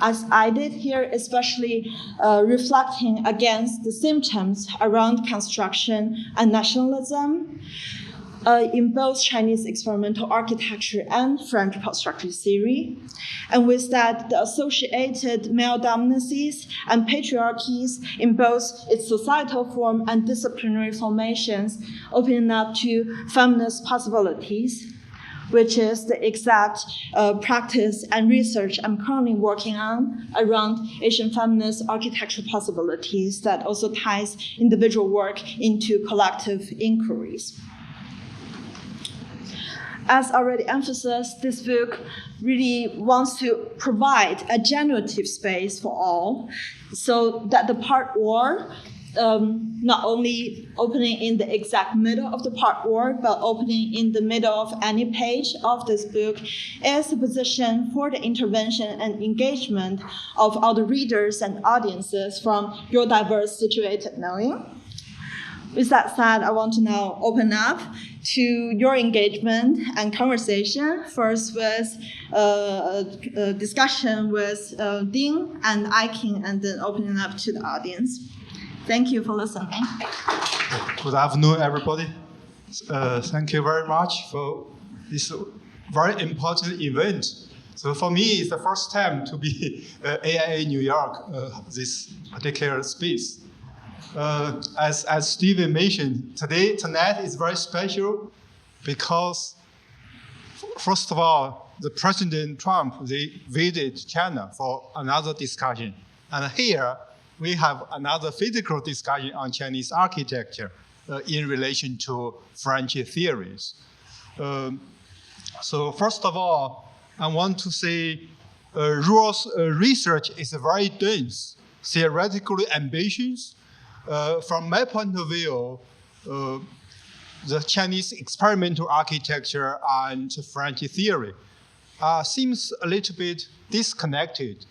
as I did here, especially reflecting against the symptoms around construction and nationalism in both Chinese experimental architecture and French post-structuralist theory. And with that, the associated male dominancies and patriarchies in both its societal form and disciplinary formations, opening up to feminist possibilities, which is the exact practice and research I'm currently working on around Asian feminist architectural possibilities that also ties individual work into collective inquiries. As already emphasized, this book really wants to provide a generative space for all, so that the part war, not only opening in the exact middle of the part war, but opening in the middle of any page of this book, is a position for the intervention and engagement of all the readers and audiences from your diverse situated knowing. With that said, I want to now open up to your engagement and conversation, first with a discussion with Ding and Aikin, and then opening up to the audience. Thank you for listening.
Good afternoon, everybody. Thank you very much for this very important event. So for me, it's the first time to be AIA New York, this particular space. As Steven mentioned, tonight is very special because, first of all, the President Trump, they visited China for another discussion. And here, we have another physical discussion on Chinese architecture in relation to French theories. So first of all, I want to say Ruo's research is very dense, theoretically ambitious. From my point of view, the Chinese experimental architecture and French theory seems a little bit disconnected.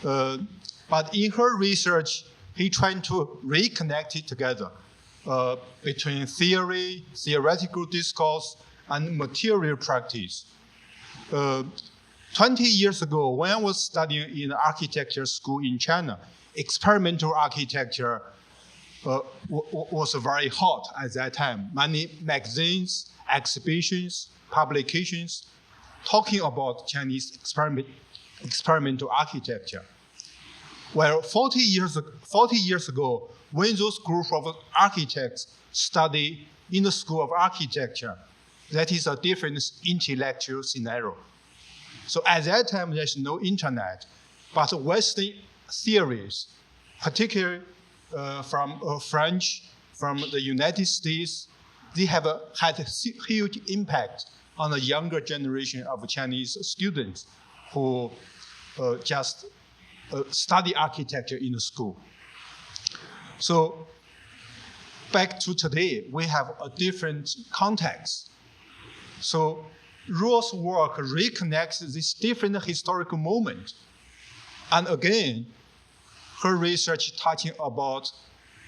But in her research, he tried to reconnect it together between theory, theoretical discourse, and material practice. 20 years ago, when I was studying in architecture school in China, experimental architecture was very hot at that time. Many magazines, exhibitions, publications talking about Chinese experimental architecture. Well, 40 years ago, when those group of architects study in the School of Architecture, that is a different intellectual scenario. So at that time, there's no internet, but Western theories, particularly from French, from the United States, they have had a huge impact on the younger generation of Chinese students who just study architecture in the school. So back to today, we have a different context. So Ruo's work reconnects this different historical moment. And again, her research touching about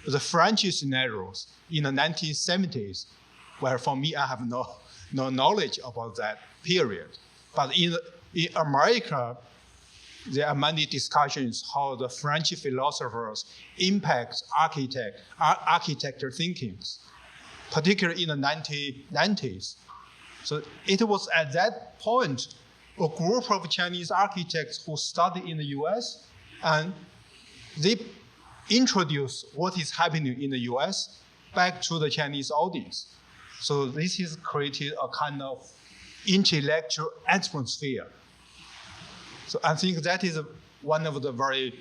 the French scenarios in the 1970s, where for me, I have no knowledge about that period. But in America, there are many discussions how the French philosophers impact architecture thinking, particularly in the 1990s. So it was at that point a group of Chinese architects who studied in the US, and they introduce what is happening in the US back to the Chinese audience. So this has created a kind of intellectual atmosphere. So I think that is one of the very,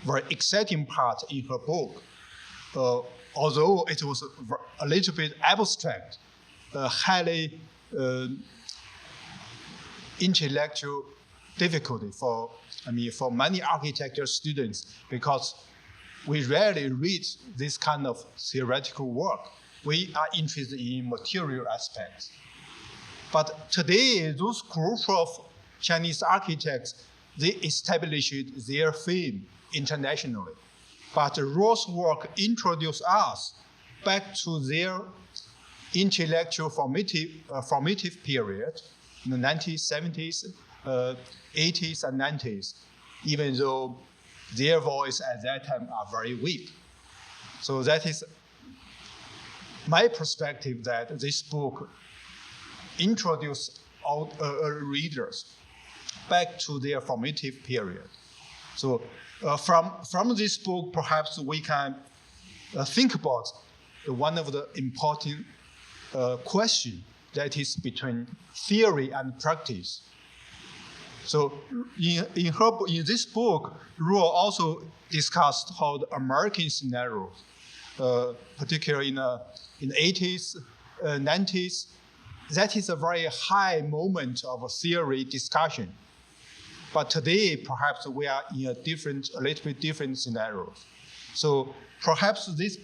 very exciting parts in her book. Although it was a little bit abstract, highly intellectual difficulty for many architecture students, because we rarely read this kind of theoretical work. We are interested in material aspects. But today, those group of Chinese architects, they established their fame internationally. But Ruo's work introduced us back to their intellectual formative period in the 1970s, 80s, and 90s, even though their voice at that time are very weak. So that is my perspective, that this book introduced readers back to their formative period. So from this book, perhaps we can think about one of the important questions that is between theory and practice. So in this book, Ruo also discussed how the American scenario, particularly in the 80s, 90s, that is a very high moment of a theory discussion. But today, perhaps we are in a little bit different scenario. So perhaps this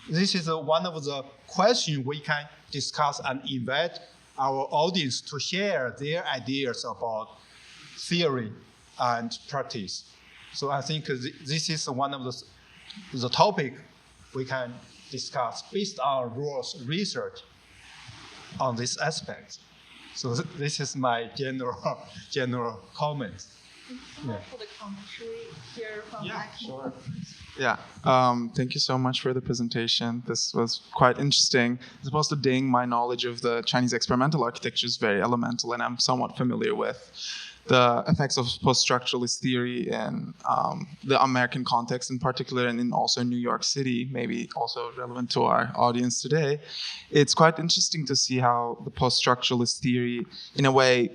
is one of the questions we can discuss and invite our audience to share their ideas about theory and practice. So I think this is one of the topic we can discuss based on Ruo's research on this aspect. So this is my general comment.
Yeah. For the comment, should we hear from Michael?
Sure.
Yeah, thank you so much for the presentation. This was quite interesting. As opposed to Ding, my knowledge of the Chinese experimental architecture is very elemental, and I'm somewhat familiar with the effects of post-structuralist theory in the American context in particular, and in also New York City, maybe also relevant to our audience today. It's quite interesting to see how the post-structuralist theory, in a way,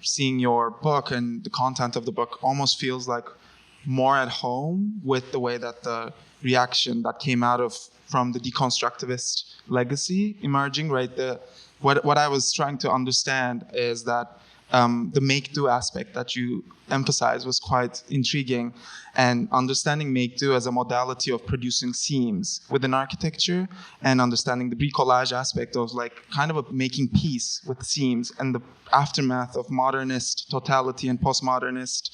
seeing your book and the content of the book almost feels like more at home with the way that the reaction that came out from the deconstructivist legacy emerging, right? What I was trying to understand is that the make-do aspect that you emphasized was quite intriguing, and understanding make-do as a modality of producing seams within architecture, and understanding the bricolage aspect of kind of making peace with seams, and the aftermath of modernist totality and postmodernist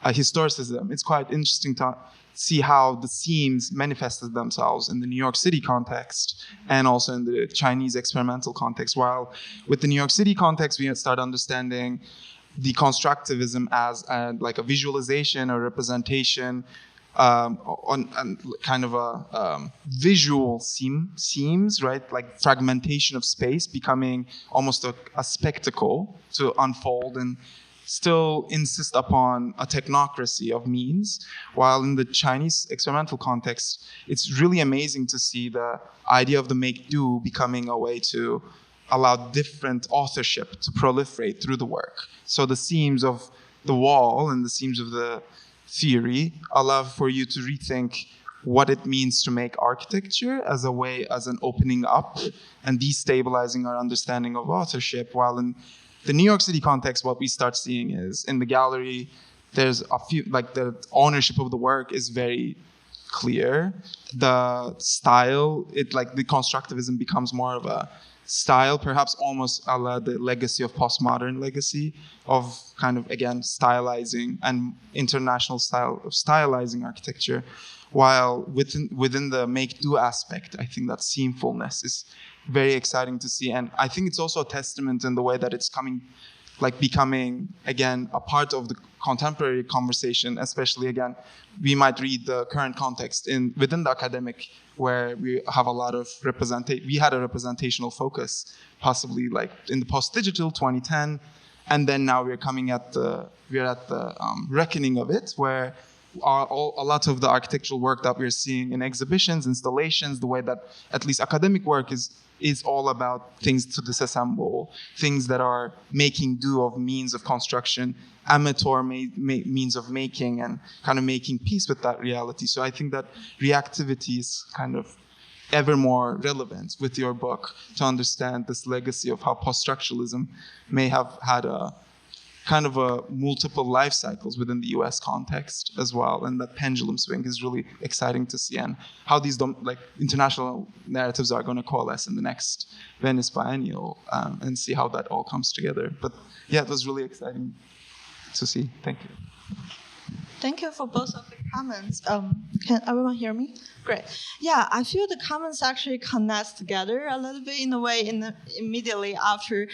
historicism. It's quite interesting to see how the seams manifested themselves in the New York City context and also in the Chinese experimental context. While with the New York City context, we start understanding deconstructivism as a visualization or representation on kind of a visual seams, right? Like fragmentation of space becoming almost a spectacle to unfold and still insist upon a technocracy of means, while in the Chinese experimental context, it's really amazing to see the idea of the make-do becoming a way to allow different authorship to proliferate through the work. So the seams of the wall and the seams of the theory allow for you to rethink what it means to make architecture as a way, as an opening up and destabilizing our understanding of authorship, while in the New York City context, what we start seeing is in the gallery, there's a few, like the ownership of the work is very clear. The style, the constructivism becomes more of a style, perhaps almost a la the legacy of postmodern legacy of kind of, again, stylizing and international style of stylizing architecture. While within the make-do aspect, I think that seamfulness is very exciting to see. And I think it's also a testament in the way that it's becoming, again, a part of the contemporary conversation, especially, again, we might read the current context within the academic, where we have a lot of we had a representational focus, possibly like in the post-digital 2010, and then now we're at the reckoning of it, where a lot of the architectural work that we're seeing in exhibitions, installations, the way that at least academic work is all about things to disassemble, things that are making do of means of construction, amateur means of making, and kind of making peace with that reality. So I think that reactivity is kind of ever more relevant with your book to understand this legacy of how post-structuralism may have had a kind of a multiple life cycles within the US context as well. And that pendulum swing is really exciting to see, and how these international narratives are going to coalesce in the next Venice Biennale, and see how that all comes together. But yeah, it was really exciting to see. Thank you.
Thank you for both of the comments. Can everyone hear me? Great. Yeah, I feel the comments actually connect together a little bit in a way. Immediately after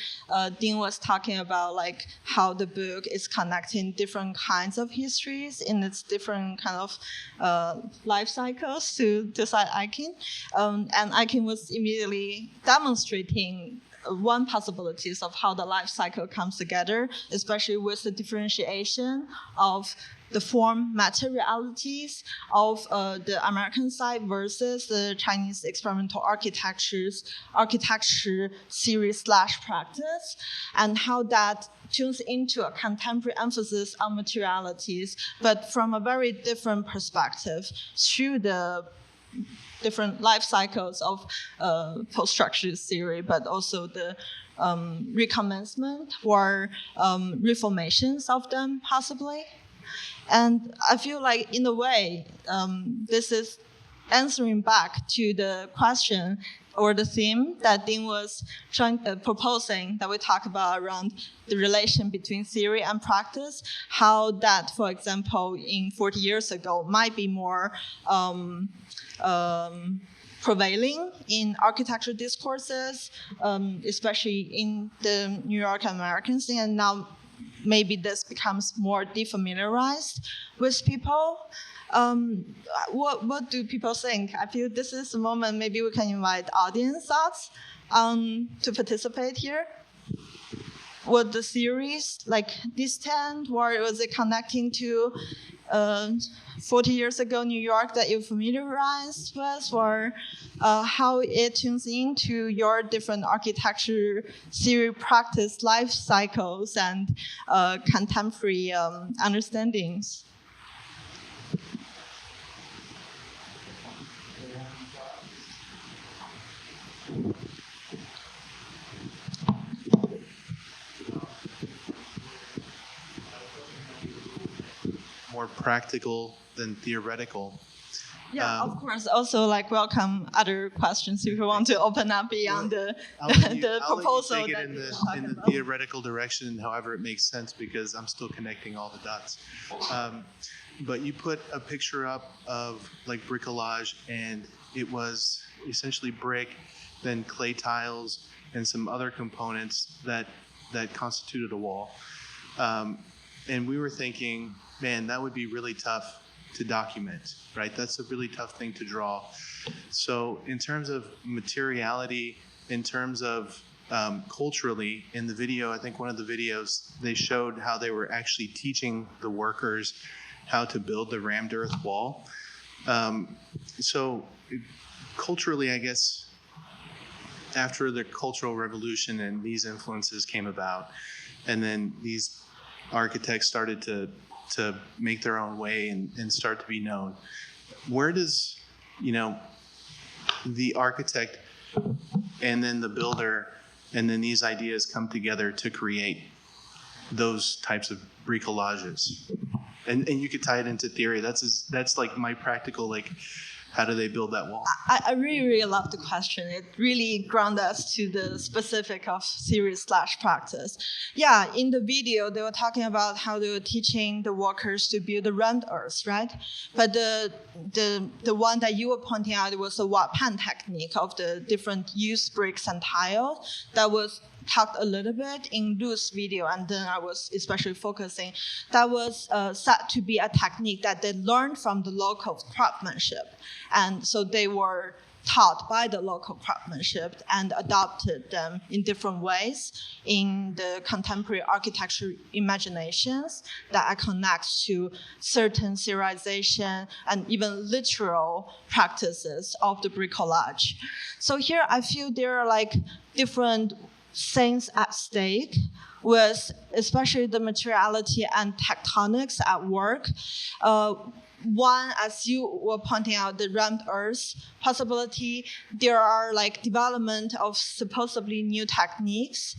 Dean was talking about like how the book is connecting different kinds of histories in its different kind of life cycles to AIANY, and AIANY was immediately demonstrating one possibilities of how the life cycle comes together, especially with the differentiation of the form materialities of the American side versus the Chinese experimental architecture series / practice, and how that tunes into a contemporary emphasis on materialities, but from a very different perspective through the different life cycles of post-structuralist theory, but also the recommencement or reformations of them, possibly. And I feel like, in a way, this is answering back to the question or the theme that Dean was proposing, that we talk about around the relation between theory and practice, how that, for example, in 40 years ago might be more prevailing in architecture discourses, especially in the New York American scene, and now maybe this becomes more defamiliarized with people. What do people think? I feel this is the moment maybe we can invite audience thoughts to participate here. Would the series like distant, or was it connecting to 40 years ago New York that you're familiarized with, or how it tunes into your different architecture theory practice life cycles and contemporary understandings?
More practical than theoretical.
Yeah, of course. Also, like, welcome other questions if you want to open up beyond the proposal.
I'll let you take it in the theoretical direction, however it makes sense, because I'm still connecting all the dots. But you put a picture up of like bricolage, and it was essentially brick, then clay tiles, and some other components that constituted a wall. And we were thinking, man, that would be really tough to document, right? That's a really tough thing to draw. So in terms of materiality, in terms of culturally, in the video, I think one of the videos, they showed how they were actually teaching the workers how to build the rammed earth wall. So culturally, I guess, after the Cultural Revolution and these influences came about, and then these architects started to make their own way and start to be known, where does, the architect and then the builder and then these ideas come together to create those types of bricolages? And you could tie it into theory. That's like my practical, like, how do they build that wall?
I really, really love the question. It really grounds us to the specific of theory/practice. Yeah, in the video, they were talking about how they were teaching the workers to build the rammed earth, right? But the one that you were pointing out was the Wapan technique of the different used bricks and tiles that was talked a little bit in Lu's video, and then I was especially focusing. That was said to be a technique that they learned from the local craftsmanship. And so they were taught by the local craftsmanship and adopted them in different ways in the contemporary architecture imaginations that connects to certain serialization and even literal practices of the bricolage. So here I feel there are like different things at stake, with especially the materiality and tectonics at work. One, as you were pointing out, the rammed earth possibility, there are like development of supposedly new techniques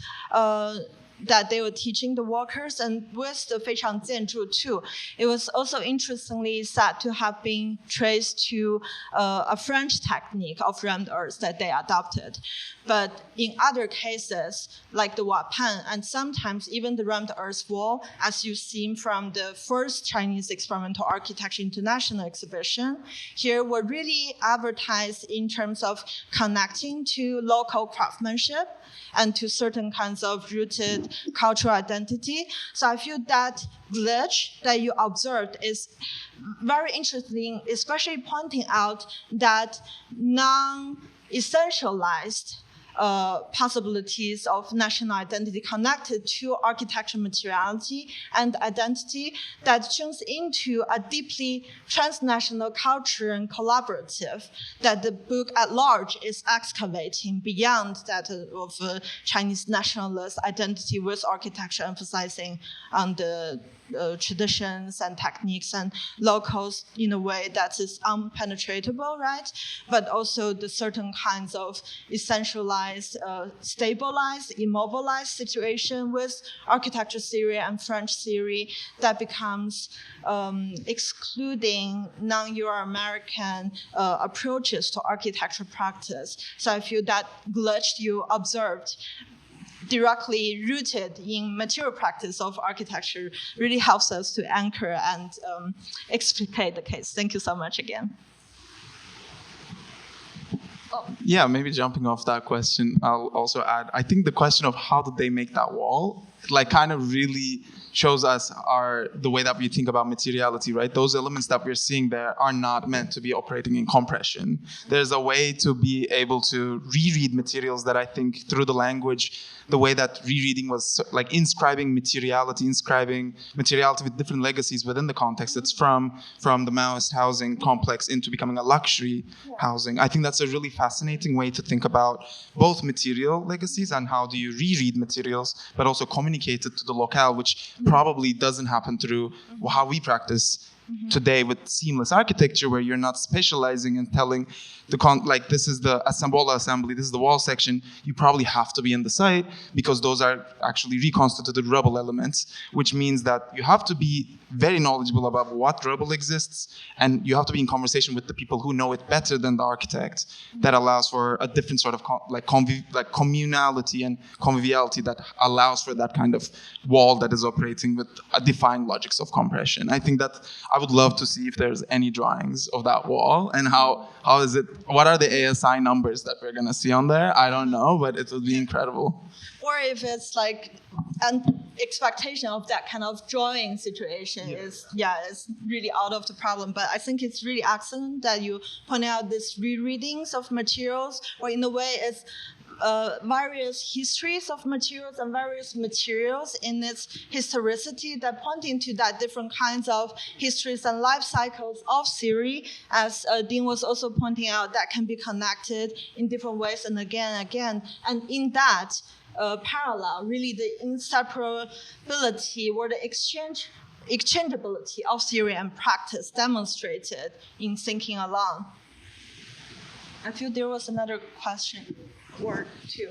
that they were teaching the workers, and with the 非常建筑 too. It was also interestingly said to have been traced to a French technique of rammed earth that they adopted. But in other cases, like the Wapan, and sometimes even the rammed earth wall, as you've seen from the first Chinese Experimental Architecture International exhibition, here were really advertised in terms of connecting to local craftsmanship and to certain kinds of rooted cultural identity. So I feel that glitch that you observed is very interesting, especially pointing out that non-essentialized possibilities of national identity connected to architectural materiality and identity that tunes into a deeply transnational culture and collaborative that the book at large is excavating beyond that of Chinese nationalist identity, with architecture emphasizing on the traditions and techniques and locals in a way that is unpenetratable, right? But also the certain kinds of essentialized, stabilized, immobilized situation with architecture theory and French theory that becomes excluding non-Euro-American approaches to architecture practice. So I feel that glitch you observed directly rooted in material practice of architecture really helps us to anchor and explicate the case. Thank you so much again.
Yeah, maybe jumping off that question, I'll also add, I think the question of how did they make that wall, like kind of really shows us the way that we think about materiality, right? Those elements that we're seeing there are not meant to be operating in compression. There's a way to be able to reread materials that I think through the language, the way that rereading was like inscribing materiality with different legacies within the context. It's from the Maoist housing complex into becoming a luxury housing. I think that's a really fascinating way to think about both material legacies and how do you reread materials, but also communicate it to the locale, which probably doesn't happen through how we practice today with seamless architecture, where you're not specializing and telling like this is the assembly, this is the wall section. You probably have to be in the site because those are actually reconstituted rubble elements, which means that you have to be very knowledgeable about what rubble exists, and you have to be in conversation with the people who know it better than the architect. That allows for a different sort of communality and conviviality that allows for that kind of wall that is operating with a defined logics of compression. I think that I would love to see if there's any drawings of that wall and how is it, what are the ASI numbers that we're gonna see on there? I don't know, but it would be incredible.
Or if it's like an expectation of that kind of drawing situation is really out of the problem. But I think it's really excellent that you point out these rereadings of materials, or in a way it's various histories of materials and various materials in its historicity that pointing to that different kinds of histories and life cycles of theory, as Dean was also pointing out, that can be connected in different ways and again. And in that parallel, really the inseparability or the exchangeability of theory and practice demonstrated in thinking along. I feel there was another question or two.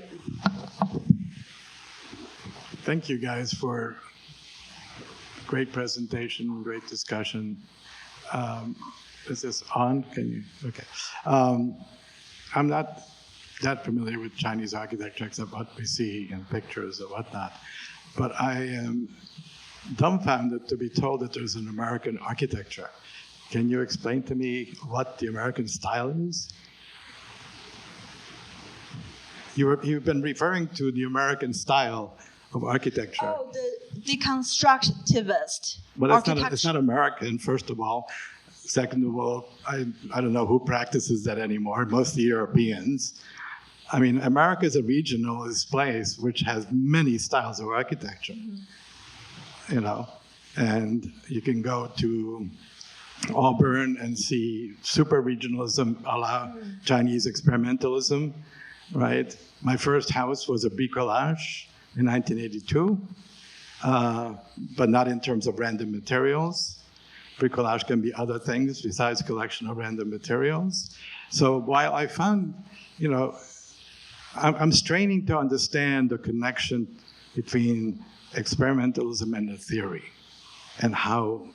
Thank you guys for great presentation, great discussion. Is this on? Can you? Okay. I'm not that familiar with Chinese architecture except what we see in pictures or whatnot, but I am dumbfounded to be told that there's an American architecture. Can you explain to me what the American style is? You've been referring to the American style of architecture.
Oh, the deconstructivist architecture.
It's not American, first of all. Second of all, I don't know who practices that anymore, mostly Europeans. I mean, America is a regionalist place which has many styles of architecture, you know, and you can go to Auburn and see super regionalism a la Chinese experimentalism, right? My first house was a bricolage in 1982, but not in terms of random materials. Bricolage can be other things besides collection of random materials. So while I found, you know, I'm straining to understand the connection between experimentalism and the theory and how,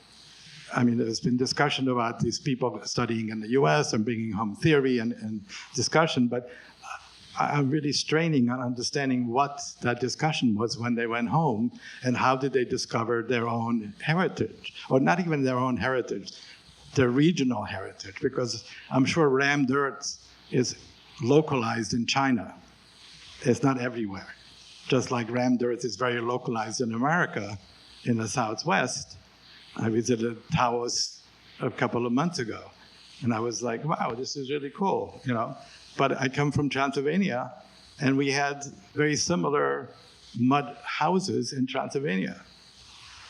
I mean, there's been discussion about these people studying in the US and bringing home theory and discussion, but I'm really straining on understanding what that discussion was when they went home and how did they discover their own heritage, or not even their own heritage, their regional heritage, because I'm sure rammed earth is localized in China. It's not everywhere. Just like rammed earth is very localized in America, in the Southwest. I visited Taos a couple of months ago, and I was like, wow, this is really cool, you know. But I come from Transylvania, and we had very similar mud houses in Transylvania.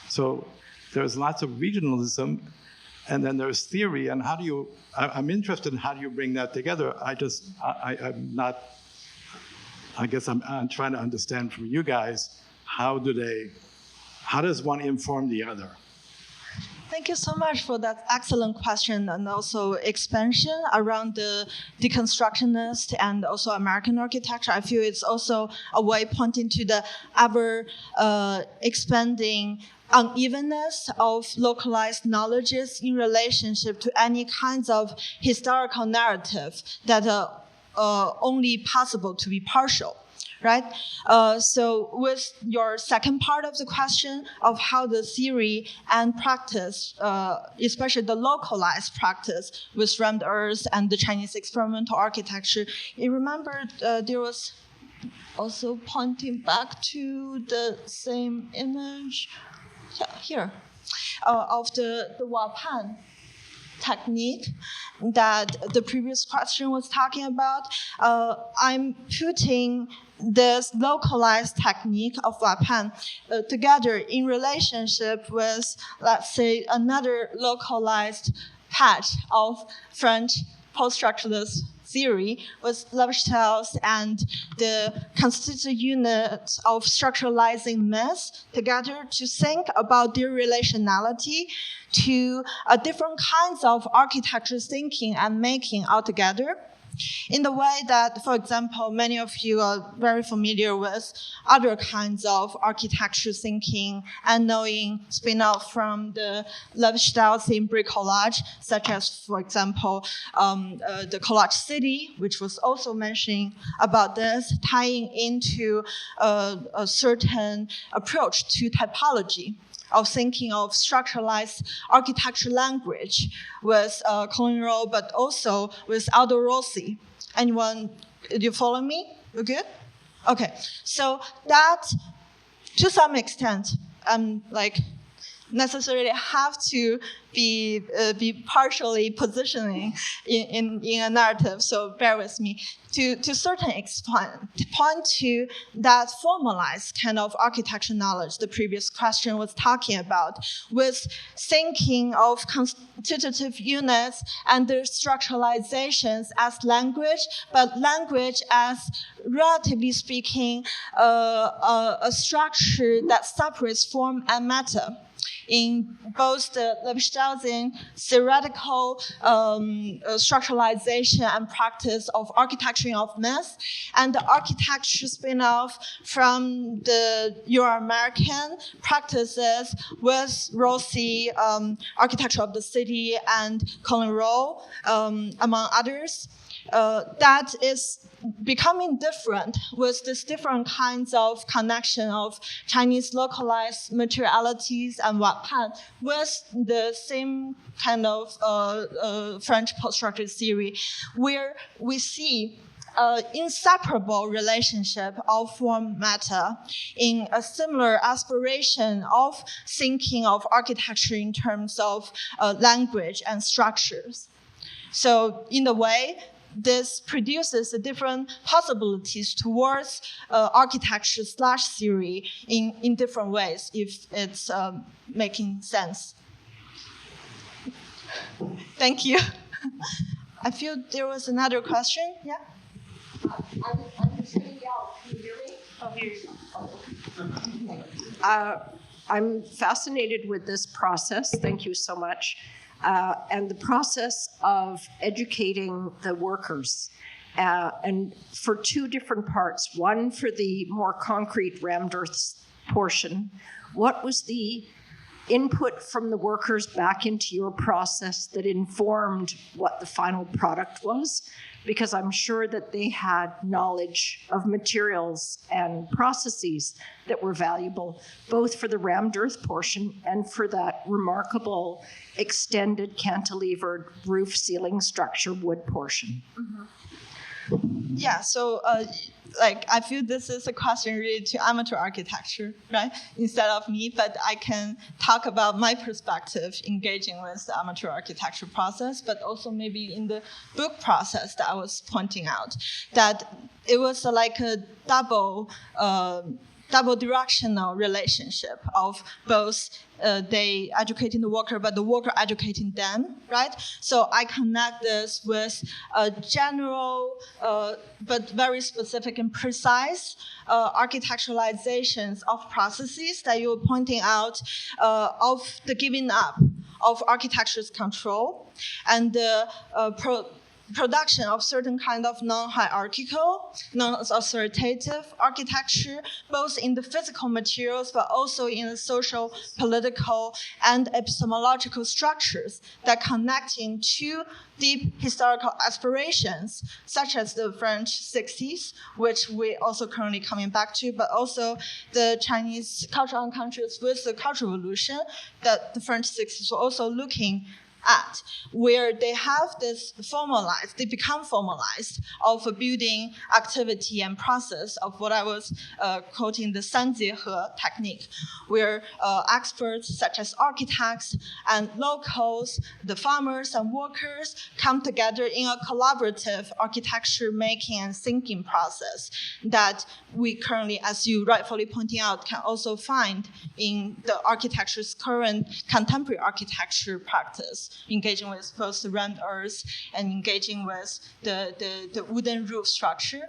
So there's lots of regionalism, and then there's theory, and how do you, I'm interested in how do you bring that together. I'm not, I guess I'm trying to understand from you guys, how does one inform the other?
Thank you so much for that excellent question and also expansion around the deconstructionist and also American architecture. I feel it's also a way pointing to the ever expanding unevenness of localized knowledges in relationship to any kinds of historical narrative that are only possible to be partial. Right? So with your second part of the question of how the theory and practice, especially the localized practice with rammed earth and the Chinese experimental architecture, you remember there was also pointing back to the same image here of the Wapan technique that the previous question was talking about. I'm putting this localized technique of Wapan together in relationship with, let's say, another localized patch of French post-structuralist theory with Levi-Strauss and the constituent unit of structuralizing myths together to think about their relationality to different kinds of architecture thinking and making altogether. in the way that, for example, many of you are very familiar with other kinds of architecture thinking and knowing spin-off from the lifestyle theme bricolage, such as, for example, the collage city, which was also mentioning about this, tying into a certain approach to typology, of thinking of structuralized architecture language with Colin Rowe, but also with Aldo Rossi. Anyone, do you follow me? You good? Okay, so that, to some extent, necessarily have to be partially positioning in a narrative, so bear with me. To certain extent, to point to that formalized kind of architecture knowledge the previous question was talking about, with thinking of constitutive units and their structuralizations as language, but language as, relatively speaking, a structure that separates form and matter. In both the Levi-Straussian theoretical structuralization and practice of architecture of myth, and the architecture spin-off from the Euro-American practices with Rossi, architecture of the city, and Colin Rowe, among others. That is becoming different with these different kinds of connection of Chinese localized materialities and Wapan with the same kind of French post-structuralist theory, where we see inseparable relationship of form matter in a similar aspiration of thinking of architecture in terms of language and structures. So in a way, this produces different possibilities towards architecture / theory in different ways, if it's making sense. Thank you. I feel there was another question. Yeah?
I'm just going to yell. Can you hear me? Oh, here you go. I'm fascinated with this process. Thank you so much. And the process of educating the workers, and for two different parts. One, for the more concrete rammed earth portion, what was the input from the workers back into your process that informed what the final product was? Because I'm sure that they had knowledge of materials and processes that were valuable, both for the rammed earth portion and for that remarkable extended cantilevered roof ceiling structure wood portion.
Mm-hmm. Yeah, so I feel this is a question related to amateur architecture, right? Instead of me, but I can talk about my perspective engaging with the amateur architecture process, but also maybe in the book process that I was pointing out, that it was like a double directional relationship of both they educating the worker, but the worker educating them, right? So I connect this with a general, but very specific and precise architecturalizations of processes that you were pointing out, of the giving up of architecture's control and the production of certain kind of non-hierarchical, non-authoritative architecture, both in the physical materials, but also in the social, political, and epistemological structures that connecting to deep historical aspirations, such as the French 60s, which we also currently coming back to, but also the Chinese cultural encounters with the Cultural Revolution that the French 60s were also looking at, where they have this formalized, they become formalized of a building activity and process of what I was quoting the 三结合 technique, where experts such as architects and locals, the farmers and workers come together in a collaborative architecture making and thinking process that we currently, as you rightfully pointing out, can also find in the architecture's current contemporary architecture practice, engaging with both the rammed earth and engaging with the wooden roof structure.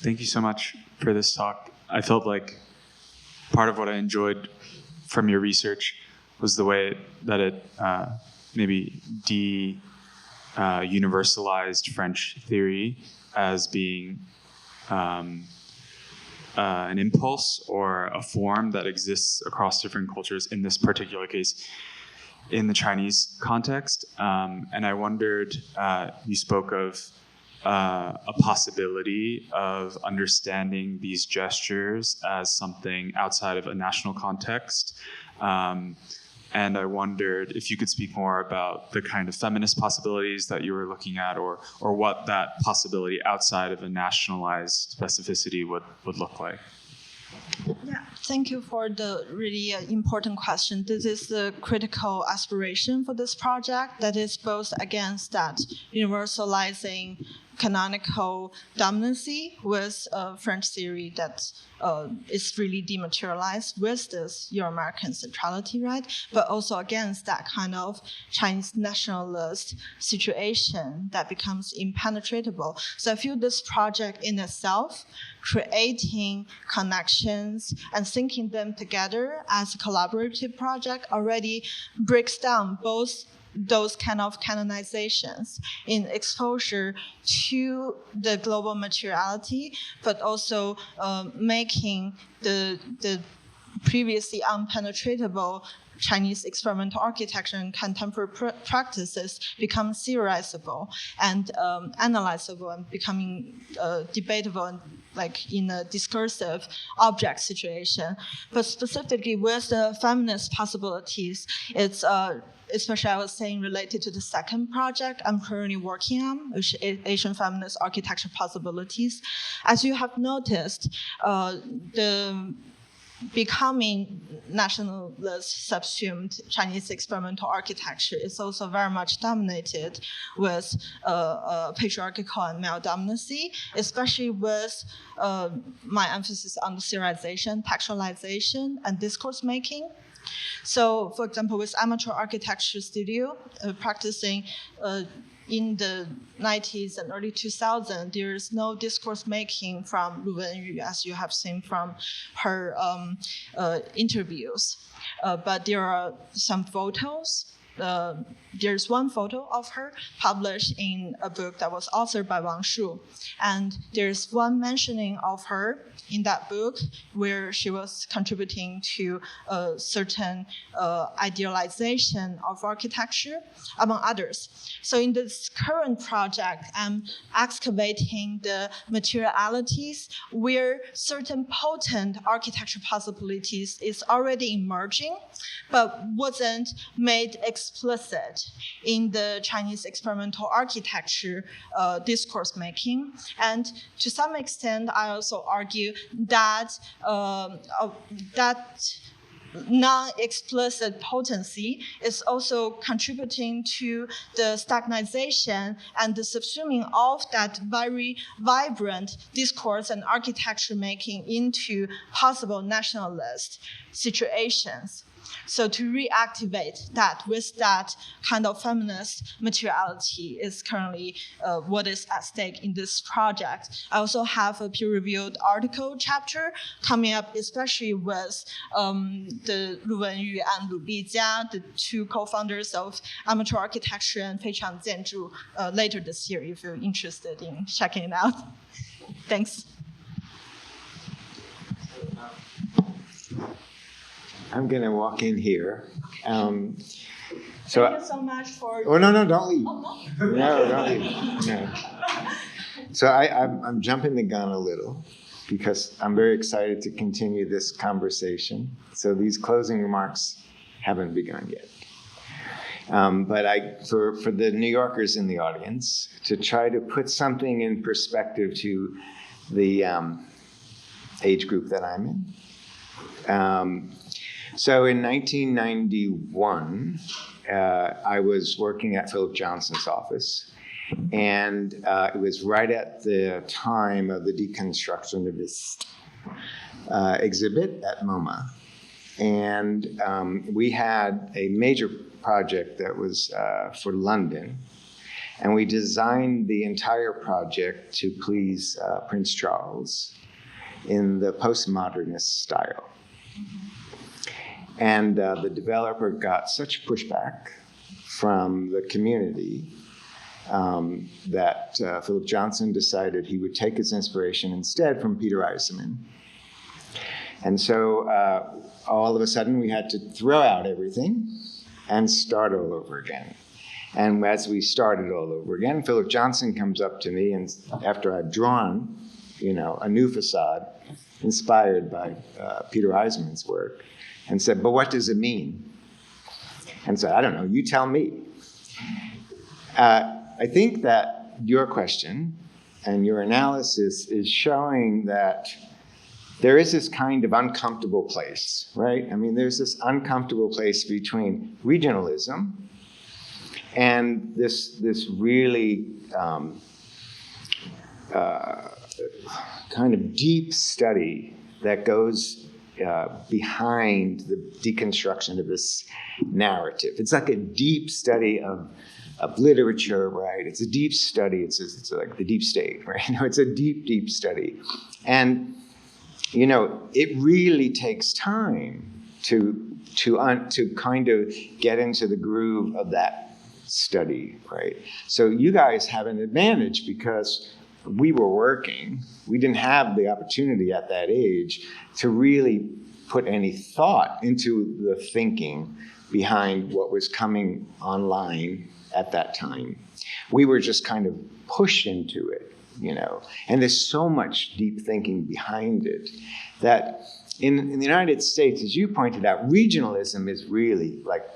Thank you so much for this talk. I felt like part of what I enjoyed from your research was the way that it maybe universalized French theory as being an impulse or a form that exists across different cultures, in this particular case, in the Chinese context. And I wondered, you spoke of a possibility of understanding these gestures as something outside of a national context. And I wondered if you could speak more about the kind of feminist possibilities that you were looking at, or what that possibility outside of a nationalized specificity would look like.
Yeah, thank you for the really important question. This is the critical aspiration for this project, that is both against that universalizing canonical dominancy with French theory that is really dematerialized with this Euro-American centrality, right? But also against that kind of Chinese nationalist situation that becomes impenetrable. So I feel this project in itself, creating connections and thinking them together as a collaborative project, already breaks down both those kind of canonizations in exposure to the global materiality, but also making the previously unpenetratable Chinese experimental architecture and contemporary practices become theorizable and analyzable and becoming debatable and like in a discursive object situation. But specifically with the feminist possibilities, it's especially I was saying related to the second project I'm currently working on, which is Asian feminist architecture possibilities. As you have noticed, the becoming nationalist subsumed Chinese experimental architecture is also very much dominated with patriarchal and male dominancy, especially with my emphasis on the theorization, textualization, and discourse making. So, for example, with amateur architecture studio, practicing in the 90s and early 2000s, there is no discourse making from Lu Wenyu, as you have seen from her interviews. But there are some photos. There's one photo of her published in a book that was authored by Wang. And there's one mentioning of her in that book where she was contributing to a certain idealization of architecture, among others. So in this current project, I'm excavating the materialities where certain potent architecture possibilities is already emerging, but wasn't made explicit in the Chinese experimental architecture discourse making. And to some extent, I also argue that that non-explicit potency is also contributing to the stagnation and the subsuming of that very vibrant discourse and architecture making into possible nationalist situations. So to reactivate that with that kind of feminist materiality is currently what is at stake in this project. I also have a peer-reviewed article chapter coming up, especially with the Lu Wenyu and Lu Jia, the two co-founders of Amateur Architecture and Feichang Jianzhu, later this year, if you're interested in checking it out. Thanks.
I'm going to walk in here.
Thank you so much for...
Oh, no, don't leave.
Oh,
no? No, don't leave. No. So I'm jumping the gun a little because I'm very excited to continue this conversation. So these closing remarks haven't begun yet. But for the New Yorkers in the audience, to try to put something in perspective to the age group that I'm in. So in 1991, I was working at Philip Johnson's office, and it was right at the time of the deconstructionist exhibit at MoMA. And we had a major project that was for London, and we designed the entire project to please Prince Charles. in the postmodernist style. And the developer got such pushback from the community that Philip Johnson decided he would take his inspiration instead from Peter Eisenman. And so all of a sudden we had to throw out everything and start all over again. And as we started all over again, Philip Johnson comes up to me, and after I've drawn, a new facade inspired by Peter Eisenman's work, and said, "But what does it mean?" And said, "I don't know, you tell me." I think that your question and your analysis is showing that there is this kind of uncomfortable place, right? I mean, there's this uncomfortable place between regionalism and this really kind of deep study that goes behind the deconstruction of this narrative. It's like a deep study of literature, right? It's a deep study. It's like the deep state, right? It's a deep, deep study. And, it really takes time to kind of get into the groove of that study, right? So you guys have an advantage because we were working. We didn't have the opportunity at that age to really put any thought into the thinking behind what was coming online at that time. We were just kind of pushed into it, and there's so much deep thinking behind it that in the United States, as you pointed out, regionalism is really like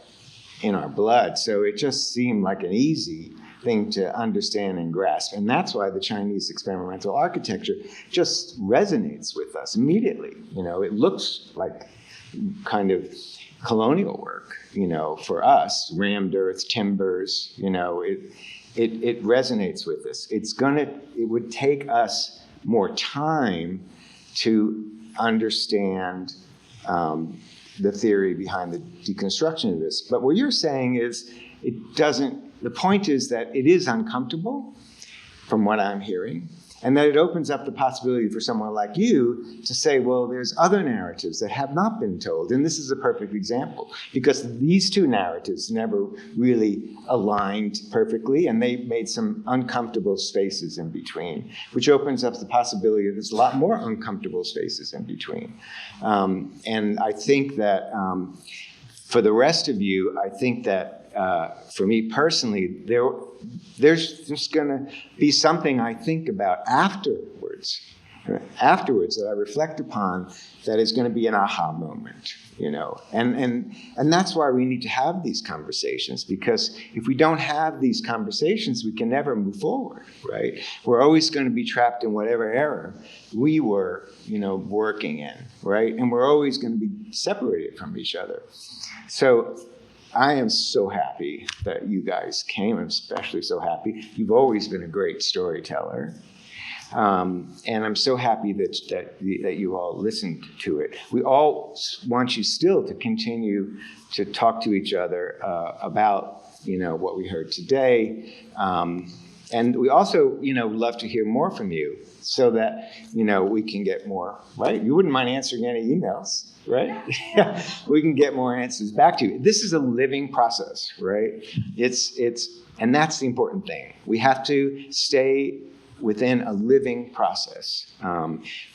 in our blood. So it just seemed like an easy thing to understand and grasp. And that's why the Chinese experimental architecture just resonates with us immediately. It looks like kind of colonial work, for us, rammed earth, timbers, it resonates with us. It would take us more time to understand the theory behind the deconstruction of this. But what you're saying is the point is that it is uncomfortable, from what I'm hearing, and that it opens up the possibility for someone like you to say, well, there's other narratives that have not been told. And this is a perfect example, because these two narratives never really aligned perfectly, and they made some uncomfortable spaces in between, which opens up the possibility that there's a lot more uncomfortable spaces in between. And I think that for the rest of you, I think that for me personally, there's just going to be something I think about afterwards that I reflect upon that is going to be an aha moment, and that's why we need to have these conversations, because if we don't have these conversations, we can never move forward, right? We're always going to be trapped in whatever era we were, working in, right? And we're always going to be separated from each other. So I am so happy that you guys came. I'm especially so happy. You've always been a great storyteller. And I'm so happy that you all listened to it. We all want you still to continue to talk to each other about, what we heard today. And we also, love to hear more from you so that, we can get more, right? You wouldn't mind answering any emails, right? We can get more answers back to you. This is a living process, right? And that's the important thing. We have to stay within a living process.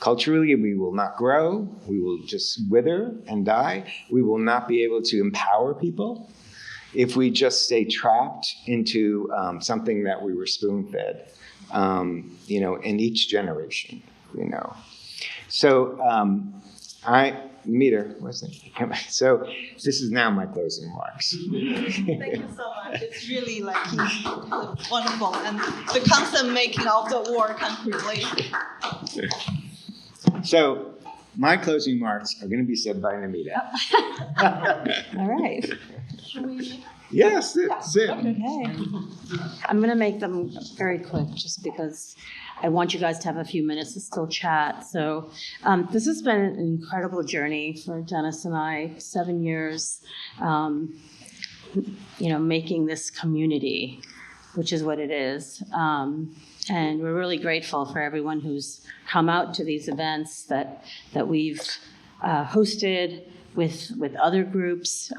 Culturally, we will not grow. We will just wither and die. We will not be able to empower people if we just stay trapped into something that we were spoon-fed, in each generation, So Meter, where's that? So this is now my closing remarks.
Thank you so much. It's really wonderful, and the concept making of the work concretely.
So my closing remarks are going to be said by Namita.
All right.
Should we?
Yes, sit.
Okay. I'm going to make them very quick just because I want you guys to have a few minutes to still chat. So this has been an incredible journey for Dennis and I, 7 years, making this community which is what it is. And we're really grateful for everyone who's come out to these events that we've hosted with other groups,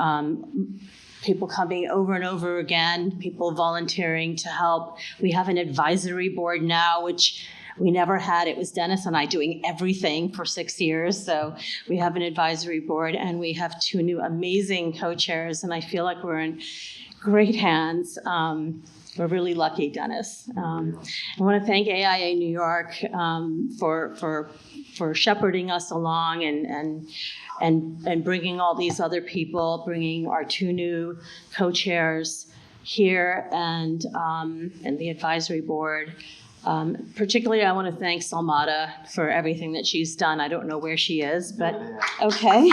people coming over and over again, people volunteering to help. We have an advisory board now, which we never had. It was Dennis and I doing everything for 6 years. So we have an advisory board, and we have 2 new amazing co-chairs, and I feel like we're in great hands. We're really lucky, Dennis. I want to thank AIA New York for shepherding us along and bringing all these other people, bringing our 2 new co-chairs here and the advisory board. Particularly, I want to thank Salmata for everything that she's done. I don't know where she is, but okay.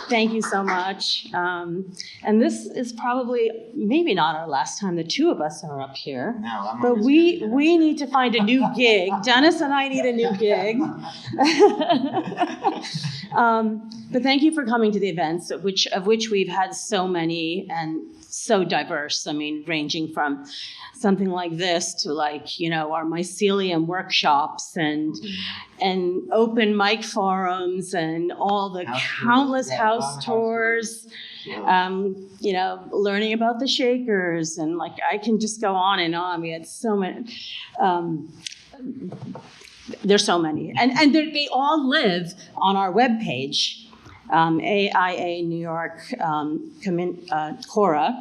Thank you so much. And this is probably maybe not our last time the 2 of us are up here.
No,
but we need to find a new gig. Dennis and I need a new gig. But thank you for coming to the events, of which we've had so many and so diverse. I mean, ranging from something like this to our mycelium workshops and open mic forums and all the countless house tours, learning about the Shakers, and I can just go on and on. We had so many. There's so many, and they all live on our webpage. AIA New York CORA,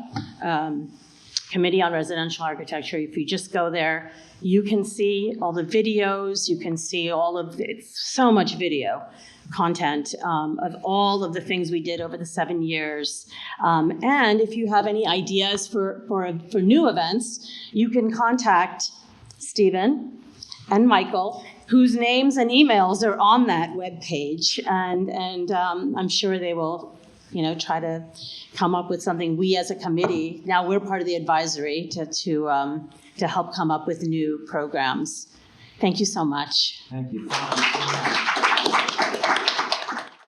Committee on Residential Architecture. If you just go there, you can see all the videos, you can see it's so much video content of all of the things we did over the 7 years. And if you have any ideas for new events, you can contact Stephen and Michael, whose names and emails are on that webpage, and I'm sure they will, try to come up with something. We as a committee, now we're part of the advisory to help come up with new programs. Thank you so much.
Thank you.